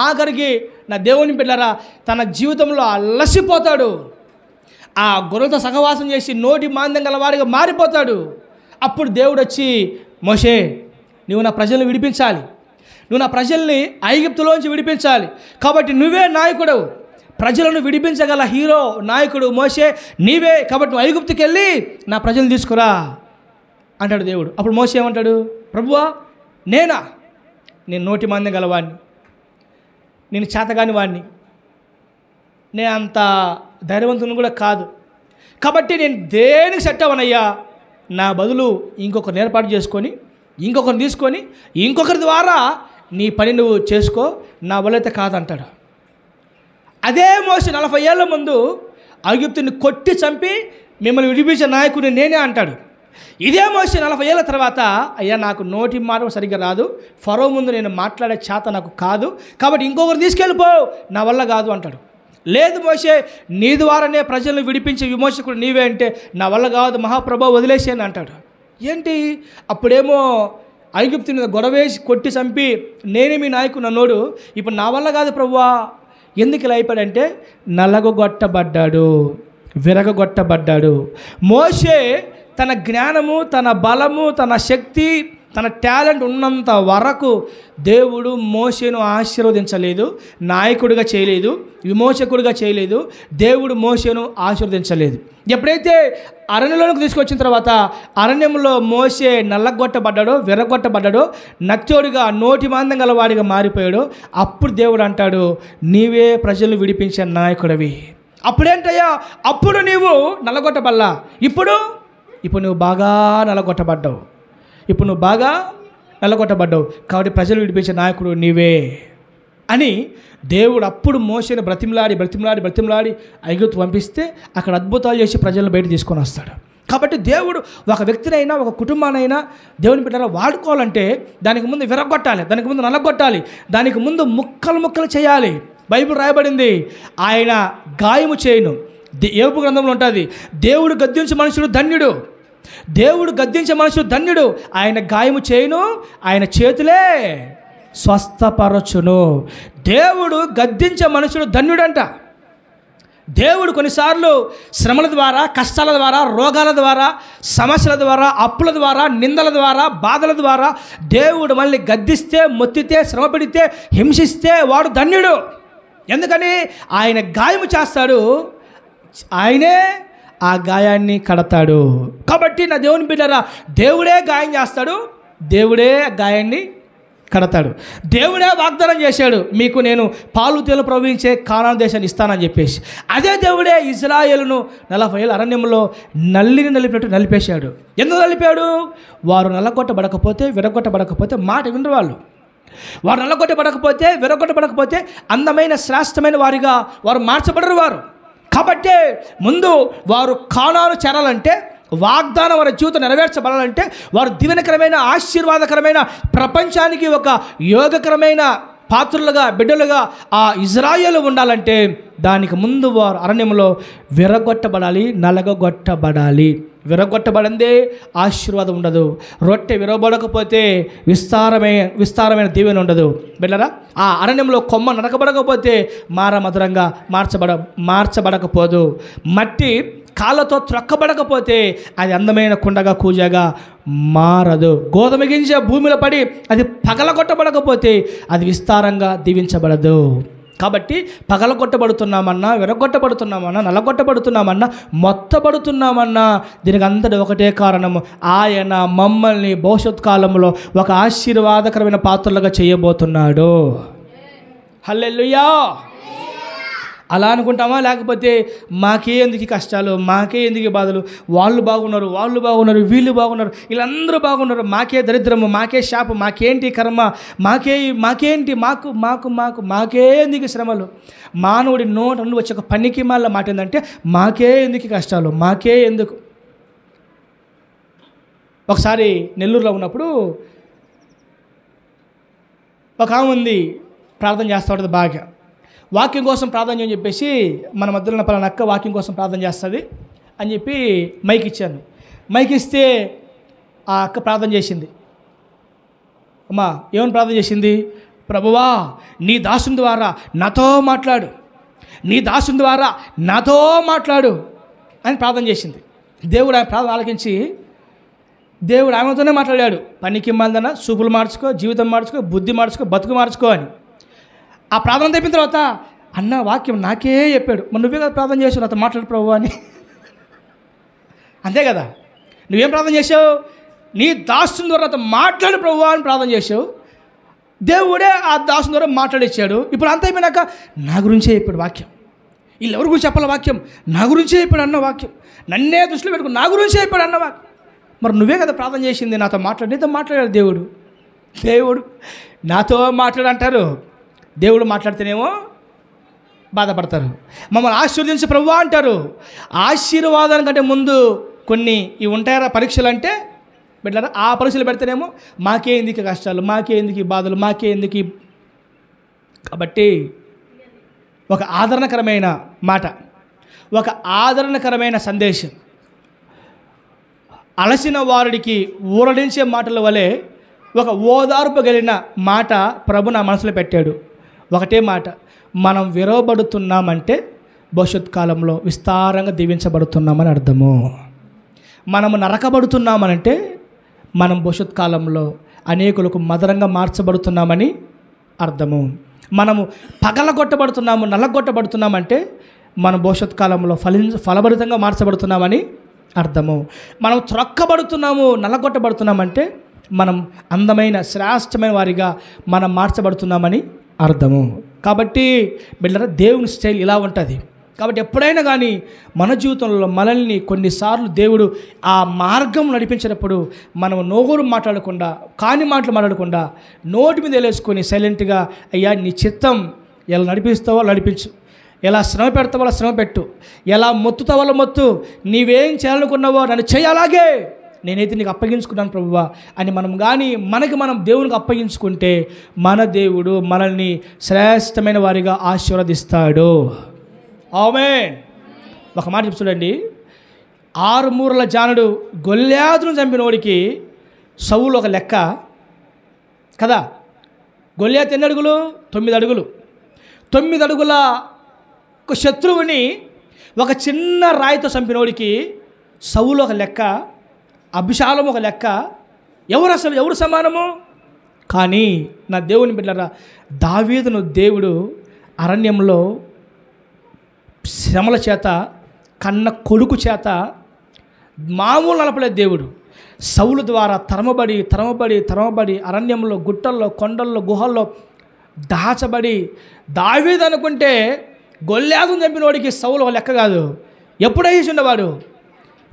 ఆఖరికి నా దేవుని బిడ్డలారా తన జీవితంలో అలసిపోతాడు. ఆ గొర్రెలతో సహవాసం చేసి నోటి మాంద్యం గలవాడిగా మారిపోతాడు. అప్పుడు దేవుడు వచ్చి, మోషే నువ్వు నా ప్రజల్ని విడిపించాలి, నువ్వు నా ప్రజల్ని ఐగుప్తులోంచి విడిపించాలి, కాబట్టి నువ్వే నాయకుడు, ప్రజలను విడిపించగల హీరో నాయకుడు మోషే నీవే, కాబట్టి నువ్వు ఐగుప్తుకి వెళ్ళి నా ప్రజలను తీసుకురా అంటాడు దేవుడు. అప్పుడు మోషే ఏమంటాడు, ప్రభువా నేను నోటి మాంద్యం గలవాడిని, నేను చేతగాని వాడిని, నేను అంత ధైర్యవంతుని కూడా కాదు, కాబట్టి నేను దేనికి సెట్ అవ్వనయ్యా, నా బదులు ఇంకొకరిని ఏర్పాటు చేసుకొని ఇంకొకరిని తీసుకొని ఇంకొకరి ద్వారా నీ పని నువ్వు చేసుకో, నా వల్లైతే కాదంటాడు. అదే మోషే 40 ఏళ్ల ముందు ఐగుప్తుని కొట్టి చంపి మిమ్మల్ని విడిపించే నాయకుడిని నేనే అంటాడు. ఇదే మోషే 40 ఏళ్ళ తర్వాత, అయ్యా నాకు నోటి మాట సరిగ్గా రాదు, ఫరో ముందు నేను మాట్లాడే చేత నాకు కాదు, కాబట్టి ఇంకొకరు తీసుకెళ్ళిపో, నా వల్ల కాదు అంటాడు. లేదు మోషే నీ ద్వారానే ప్రజలను విడిపించే విమోచకుడు నీవే అంటే, నా వల్ల కాదు మహాప్రభు వదిలేసేయని అంటాడు. ఏంటి అప్పుడేమో ఐగుప్తుని మీద గొడవేసి కొట్టి చంపి నేనే మీ నాయకుడు అన్నోడు ఇప్పుడు నా వల్ల కాదు ప్రభువా, ఎందుకు ఇలా అయిపోయాడంటే నలగొట్టబడ్డాడు, విరగొట్టబడ్డాడు. మోషే తన జ్ఞానము, తన బలము, తన శక్తి, తన టాలెంట్ ఉన్నంత వరకు దేవుడు మోషేను ఆశీర్వదించలేదు, నాయకుడిగా చేయలేదు, విమోచకుడిగా చేయలేదు. దేవుడు మోషేను ఆశీర్వదించలేదు. ఎప్పుడైతే అరణ్యంలోకి తీసుకొచ్చిన తర్వాత అరణ్యంలో మోషే నల్లగొట్టబడ్డాడో, విరగొట్టబడ్డాడో, నచ్చోడిగా నోటి మాంద్యం గలవాడిగా మారిపోయాడో, అప్పుడు దేవుడు అంటాడు, నీవే ప్రజలను విడిపించే నాయకుడివి. అప్పుడేంటయ్యా, అప్పుడు నీవు నల్లగొట్టబల్లా, ఇప్పుడు నువ్వు బాగా నల్లగొట్టబడ్డావు, ఇప్పుడు నువ్వు బాగా నల్లగొట్టబడ్డావు, కాబట్టి ప్రజలు విడిపించే నాయకుడు నీవే అని దేవుడు అప్పుడు మోషేను బ్రతిమలాడి ఐగుప్తు పంపిస్తే అక్కడ అద్భుతాలు చేసి ప్రజలను బయట తీసుకొని వస్తాడు. కాబట్టి దేవుడు ఒక వ్యక్తినైనా ఒక కుటుంబానైనా దేవుని బిడ్డలా వాడుకోవాలంటే దానికి ముందు విరగొట్టాలి, దానికి ముందు నల్లగొట్టాలి, దానికి ముందు ముక్కలు చేయాలి. బైబిల్ రాయబడింది, ఆయన గాయము చేయను. యోబు గ్రంథంలో ఉంటుంది, దేవుడు గద్దించే మనుషుడు ధన్యుడు, దేవుడు గద్దించే మనుషుడు ధన్యుడు, ఆయన గాయము చేయను, ఆయన చేతులే స్వస్థపరచును. దేవుడు గద్దించే మనుషుడు ధన్యుడంట. దేవుడు కొన్నిసార్లు శ్రమల ద్వారా, కష్టాల ద్వారా, రోగాల ద్వారా, సమస్యల ద్వారా, అప్పుల ద్వారా, నిందల ద్వారా, బాధల ద్వారా దేవుడు మళ్ళీ గద్దిస్తే, మొత్తితే, శ్రమ పెడితే, హింసిస్తే వాడు ధన్యుడు. ఎందుకని ఆయన గాయము చేస్తాడు, ఆయనే ఆ గాయాన్ని కడతాడు. కాబట్టి నా దేవుని బిడ్డరా, దేవుడే గాయం చేస్తాడు, దేవుడే గాయాన్ని కడతాడు. దేవుడే వాగ్దానం చేశాడు, మీకు నేను పాలు తేలు ప్రవహించే కానాను దేశాన్ని ఇస్తానని చెప్పేసి. అదే దేవుడే ఇశ్రాయేలును 40 ఏళ్ళ అరణ్యంలో నల్లిని నలిపినట్టు నలిపేశాడు. ఎందుకు నలిపాడు? వారు నల్లగొట్టబడకపోతే, విరగొట్టబడకపోతే మాట వినరు. వారు నల్లగొట్టబడకపోతే, విరగొట్టబడకపోతే అందమైన శ్రేష్టమైన వారిగా వారు మార్చబడరు వారు. కాబట్టి ముందు వారు కానాను చేరాలంటే, వాగ్దానం వారి జీవితం నెరవేర్చబడాలంటే, వారు దీవెనకరమైన, ఆశీర్వాదకరమైన, ప్రపంచానికి ఒక యోగకరమైన పాత్రులుగా, బిడ్డలుగా ఆ ఇజ్రాయేలు ఉండాలంటే దానికి ముందు వారు అరణ్యంలో విరగొట్టబడాలి, నలగొట్టబడాలి. విరగొట్టబడిందే ఆశీర్వాదం ఉండదు. రొట్టె విరగబడకపోతే విస్తారమైన దీవెన ఉండదు. బిడ్డరా, ఆ అరణ్యంలో కొమ్మ నరకబడకపోతే మధురంగా మార్చబడకపోదు. మట్టి కాళ్ళతో త్రొక్కబడకపోతే అది అందమైన కుండగా, కూజగా మారదు. గోధుమ గింజ భూమిలో పడి అది పగలగొట్టబడకపోతే అది విస్తారంగా దీవించబడదు. కాబట్టి పగలగొట్టబడుతున్నామన్నా, విరగొట్టబడుతున్నామన్నా, నల్లగొట్టబడుతున్నామన్నా, మొత్తబడుతున్నామన్నా దీనికి అంతటి ఒకటే కారణము, ఆయన మమ్మల్ని భవిష్యత్ కాలంలో ఒక ఆశీర్వాదకరమైన పాత్రలుగా చేయబోతున్నాడు. హల్లెలూయా. అలా అనుకుంటామా? లేకపోతే మాకే ఎందుకు కష్టాలు, మాకే ఎందుకు బాధలు, వాళ్ళు బాగున్నారు, వీళ్ళు బాగున్నారు, వీళ్ళందరూ బాగున్నారు, మాకే దరిద్రము, మాకే శాపం, మాకేంటి కర్మ, మాకేంటి మాకే ఎందుకు శ్రమలు. మానవుడి నోట నుండి వచ్చే ఒక పనికి మాల మాట ఏంటంటే మాకే ఎందుకు కష్టాలు, మాకే ఎందుకు. ఒకసారి నెల్లూరులో ఉన్నప్పుడు ఒక ఆమె ఉంది, ప్రార్థన చేస్తూ ఉంటుంది బాగా. వాక్యం కోసం ప్రార్థన చేయని చెప్పేసి మన మధ్యలో ఉన్న పలానా అక్క వాక్యం కోసం ప్రార్థన చేస్తుంది అని చెప్పి మైక్ ఇచ్చాను. మైక్ ఇస్తే ఆ అక్క ప్రార్థన చేసింది. అమ్మా ఏమని ప్రార్థన చేసింది? ప్రభువా నీ దాసుని ద్వారా నాతో మాట్లాడు, నీ దాసుని ద్వారా నాతో మాట్లాడు అని ప్రార్థన చేసింది. దేవుడు ఆమె ప్రార్థన ఆలకించి దేవుడు ఆమెతోనే మాట్లాడాడు. పనికి ఇమ్మాలదన చూపులు మార్చుకో, జీవితం మార్చుకో, బుద్ధి మార్చుకో, బతుకు మార్చుకో అని. ఆ ప్రార్థన అయిపోయిన తర్వాత అన్న వాక్యం నాకే చెప్పాడు. మరి నువ్వే కదా ప్రార్థన చేసావు నాతో మాట్లాడు ప్రభు అని. అంతే కదా, నువ్వేం ప్రార్థన చేసావు? నీ దాసుని ద్వారా నాతో మాట్లాడు ప్రభు అని ప్రార్థన చేసావు. దేవుడే ఆ దాసుని ద్వారా మాట్లాడిచ్చాడు. ఇప్పుడు అంత అయిపోయినాక నా గురించే చెప్పాడు వాక్యం. వీళ్ళు ఎవరి గురించి చెప్పాలి వాక్యం? నా గురించే చెప్పాడు అన్న వాక్యం. నన్నే దృష్టిలో పెట్టుకుని నా గురించే చెప్పాడు అన్న వాక్యం. మరి నువ్వే కదా ప్రార్థన చేసింది నాతో మాట్లాడు. నీతో మాట్లాడాడు దేవుడు. దేవుడు నాతో మాట్లాడంటారు, దేవుడు మాట్లాడితేనేమో బాధపడతారు. మమ్మల్ని ఆశీర్వదించి ప్రభువా అంటారు. ఆశీర్వాదానికి కంటే ముందు కొన్ని ఇవి ఉంటాయరా పరీక్షలు అంటే బిడ్డలారా, ఆ పరీక్షలు పెడితేనేమో మాకే ఎందుకు కష్టాలు, మాకే ఎందుకు ఈ బాధలు, మాకే ఎందుకు. కాబట్టి ఒక ఆదరణకరమైన మాట, ఒక ఆదరణకరమైన సందేశం, అలసిన వారికి ఊరడించే మాటల వలె ఒక ఓదార్పు కలిగిన మాట ప్రభు నా మనసులో పెట్టాడు. ఒకటే మాట, మనం విరవబడుతున్నామంటే భవిష్యత్ కాలంలో విస్తారంగా దీవించబడుతున్నామని అర్థము. మనము నరకబడుతున్నామనంటే మనం భవిష్యత్ కాలంలో అనేకులకు మధురంగా మార్చబడుతున్నామని అర్థము. మనము పగలగొట్టబడుతున్నాము, నల్లగొట్టబడుతున్నామంటే మనం భవిష్యత్ కాలంలో ఫలభరితంగా మార్చబడుతున్నామని అర్థము. మనం త్రొక్కబడుతున్నాము, నల్లగొట్టబడుతున్నామంటే మనం అందమైన శ్రేష్టమైన వారిగా మనం మార్చబడుతున్నామని అర్థము. కాబట్టి బిడ్డలారా, దేవుని స్టైల్ ఇలా ఉంటుంది. కాబట్టి ఎప్పుడైనా కానీ మన జీవితంలో మనల్ని కొన్నిసార్లు దేవుడు ఆ మార్గం నడిపించినప్పుడు మనం నోగూరు మాట్లాడకుండా, కాని మాటలు మాట్లాడకుండా నోటి మీద వేసుకొని సైలెంట్గా అయ్యా నీ చిత్తం ఎలా నడిపిస్తావో నడిపించు, ఎలా శ్రమ పెడతావో అలా శ్రమ పెట్టు, ఎలా మొత్తుతావో మొత్తు, నీవేం చేయాలనుకున్నావో నన్ను చేయాలాగే నేనైతే నీకు అప్పగించుకున్నాను ప్రభువా అని మనకి మనం దేవునికి అప్పగించుకుంటే మన దేవుడు మనల్ని శ్రేష్టమైన వారిగా ఆశీర్వదిస్తాడు. ఆమేన్. ఒక మాట చెప్పు చూడండి, 6 మూరల జానుడు గొల్యాతును చంపినోడికి సౌలు ఒక లెక్క కదా. గొల్యాతు ఎన్ని అడుగులు? 9 అడుగులు. 9 అడుగుల ఒక శత్రువుని ఒక చిన్న రాయితో చంపినోడికి సౌలు ఒక లెక్క, అభిషాలం ఒక లెక్క. ఎవరు సమానము? కానీ నా దేవుని బిడ్డలారా, దావీదును దేవుడు అరణ్యంలో శ్రమల చేత, కన్న కొడుకు చేత మామూలు నలపలేదు. దేవుడు సౌలు ద్వారా తరమబడి అరణ్యంలో, గుట్టల్లో, కొండల్లో, గుహల్లో దాచబడి, దావీదు అనుకుంటే గొల్యాతును చంపినోడికి సౌలు ఒక లెక్క కాదు, ఎప్పుడేసి ఉండేవాడు.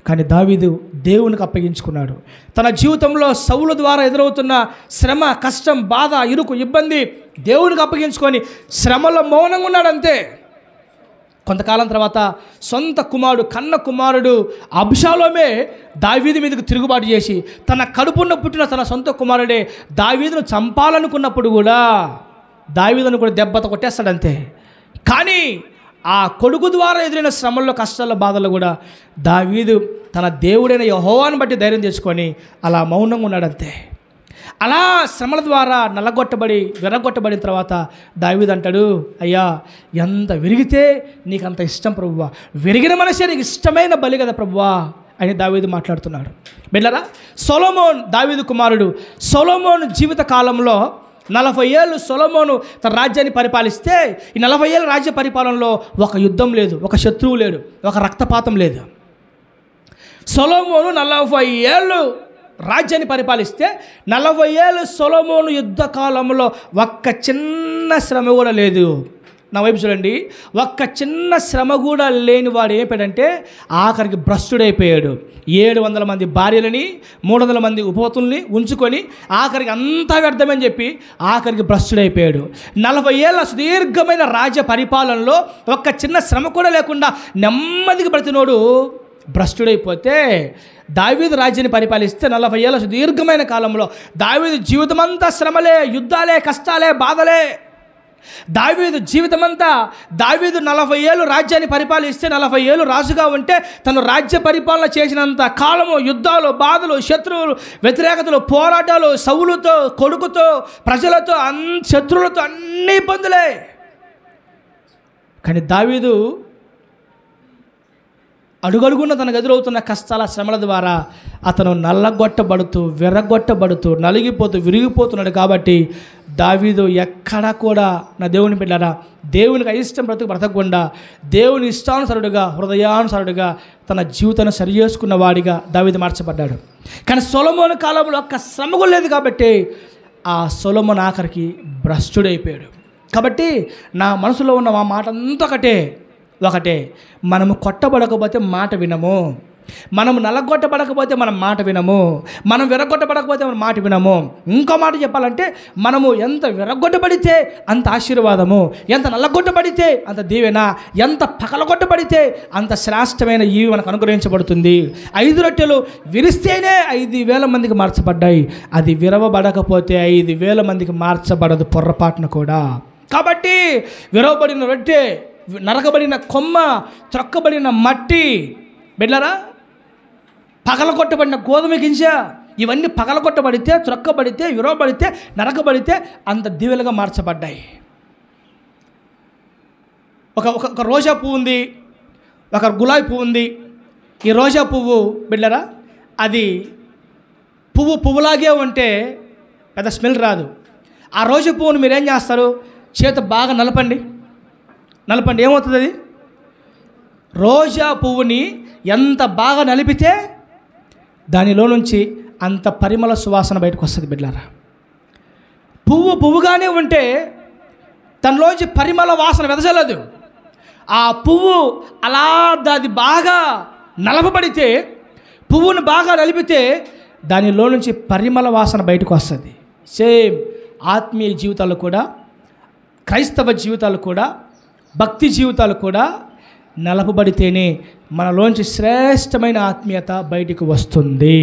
కానీ దావీదు దేవునికి అప్పగించుకున్నాడు. తన జీవితంలో సౌలు ద్వారా ఎదురవుతున్న శ్రమ, కష్టం, బాధ, ఇరుకు, ఇబ్బంది దేవునికి అప్పగించుకొని శ్రమలో మౌనంగా ఉన్నాడు అంతే. కొంతకాలం తర్వాత సొంత కుమారుడు, కన్న కుమారుడు అబ్షాలోమే దావీదు మీదకు తిరుగుబాటు చేసి తన కడుపున పుట్టిన తన సొంత కుమారుడే దావీదును చంపాలనుకున్నప్పుడు కూడా దావీదును కూడా దెబ్బతో కొట్టేస్తాడంతే. కానీ ఆ కొడుకు ద్వారా ఎదురైన శ్రమల్లో, కష్టాల్లో, బాధల్లో కూడా దావీదు తన దేవుడైన యెహోవాను బట్టి ధైర్యం తెచ్చుకొని అలా మౌనంగా ఉన్నాడంతే. అలా శ్రమల ద్వారా విరగొట్టబడిన తర్వాత దావీదు అంటాడు, అయ్యా ఎంత విరిగితే నీకు అంత ఇష్టం ప్రభువా, విరిగిన మనసే నీకు ఇష్టమైన బలి కదా ప్రభువా అని దావీదు మాట్లాడుతున్నాడు. బిడ్డలారా, సొలొమోన్ దావీదు కుమారుడు. సొలొమోను జీవిత కాలంలో 40 ఏళ్ళు సొలొమోను తన రాజ్యాన్ని పరిపాలిస్తే ఈ 40 ఏళ్ళ రాజ్య పరిపాలనలో ఒక యుద్ధం లేదు, ఒక శత్రువు లేడు, ఒక రక్తపాతం లేదు. సొలొమోను 40 ఏళ్ళు రాజ్యాన్ని పరిపాలిస్తే 40 ఏళ్ళు సొలొమోను యుద్ధ కాలంలో ఒక్క చిన్న శ్రమ కూడా లేదు. నా వైపు చూడండి, ఒక్క చిన్న శ్రమ కూడా లేని వాడు ఏమైపోయాడంటే ఆఖరికి భ్రష్టుడైపోయాడు. 700 మంది భార్యలని, 300 మంది ఉపపతుల్ని ఉంచుకొని ఆఖరికి అంతా వ్యర్థమని చెప్పి ఆఖరికి భ్రష్టుడైపోయాడు. 40 ఏళ్ళ సుదీర్ఘమైన రాజ్య పరిపాలనలో ఒక్క చిన్న శ్రమ కూడా లేకుండా నెమ్మదిగా బ్రతినోడు భ్రష్టుడైపోతే దావీదు రాజ్యాన్ని పరిపాలిస్తే 40 ఏళ్ళ సుదీర్ఘమైన కాలంలో దావీదు జీవితమంతా శ్రమలే, యుద్ధాలే, కష్టాలే, బాధలే. దావీదు జీవితమంతా దావీదు 40 ఏళ్ళు రాజ్యాన్ని పరిపాలిస్తే 40 ఏళ్ళు రాజుగా ఉంటే తను రాజ్య పరిపాలన చేసినంత కాలము యుద్ధాలు, బాధలు, శత్రువులు, వ్యతిరేకతలు, పోరాటాలు, సౌలుతో, కొడుకుతో, ప్రజలతో, శత్రువులతో అన్ని ఇబ్బందులే. కానీ దావీదు అడుగడుగున్న తనకు ఎదురవుతున్న కష్టాల, శ్రమల ద్వారా అతను నల్లగొట్టబడుతూ, విరగొట్టబడుతూ, నలిగిపోతూ, విరిగిపోతున్నాడు. కాబట్టి దావీదు ఎక్కడా కూడా, నా దేవుని బిడ్డలారా, దేవునికి అయిష్టం బ్రతకకుండా దేవుని ఇష్టానుసరుడుగా, హృదయానుసరుడుగా తన జీవితాన్ని సరి చేసుకున్న వాడిగా దావీదు మార్చబడ్డాడు. కానీ సొలొమోను కాలంలో ఒక్క శ్రమ కూడా లేదు కాబట్టి ఆ సొలొమోను ఆఖరికి భ్రష్టుడైపోయాడు. కాబట్టి నా మనసులో ఉన్న ఆ మాట అంతా ఒకటే, మనము కొట్టబడకపోతే మాట వినము, మనము నలగొట్టబడకపోతే మనం మాట వినము, మనం విరగొట్టబడకపోతే మనం మాట వినము. ఇంకో మాట చెప్పాలంటే మనము ఎంత విరగొట్టబడితే అంత ఆశీర్వాదము, ఎంత నల్లగొట్టబడితే అంత దీవెన, ఎంత పగలగొట్టబడితే అంత శ్రేష్టమైన ఈవి మనకు అనుగ్రహించబడుతుంది. 5 రొట్టెలు విరిస్తేనే 5,000 మందికి మార్చబడ్డాయి. అది విరవబడకపోతే 5,000 మందికి మార్చబడదు పొర్రపాటున కూడా. కాబట్టి విరవబడిన రొట్టె, నరకబడిన కొమ్మ, త్రొక్కబడిన మట్టి, బిడ్డలారా, పగలగొట్టబడిన గోధుమ గింజ, ఇవన్నీ పగలగొట్టబడితే, త్రొక్కబడితే, విరవబడితే, నరకబడితే అంత దీవెలుగా మార్చబడ్డాయి. ఒక రోజా పువ్వు ఉంది, ఒక గులాబీ పువ్వు ఉంది. ఈ రోజా పువ్వు బిడ్డలారా, అది పువ్వులాగే ఉంటే పెద్ద స్మెల్ రాదు. ఆ రోజా పువ్వును మీరేం చేస్తారు? చేత బాగా నలపండి, ఏమవుతుంది? అది రోజా పువ్వుని ఎంత బాగా నలిపితే దానిలో నుంచి అంత పరిమళ సువాసన బయటకు వస్తుంది. బిడ్డలారా, పువ్వుగానే ఉంటే తనలోంచి పరిమళ వాసన వెదజల్లదు. ఆ పువ్వు అలా అది బాగా నలపబడితే, పువ్వును బాగా నలిపితే దానిలో నుంచి పరిమళ వాసన బయటకు వస్తుంది. సేమ్ ఆత్మీయ జీవితాలు కూడా, క్రైస్తవ జీవితాలు కూడా, భక్తి జీవితాలు కూడా నలపబడితేనే మనలోంచి శ్రేష్టమైన ఆత్మీయత బయటికి వస్తుంది.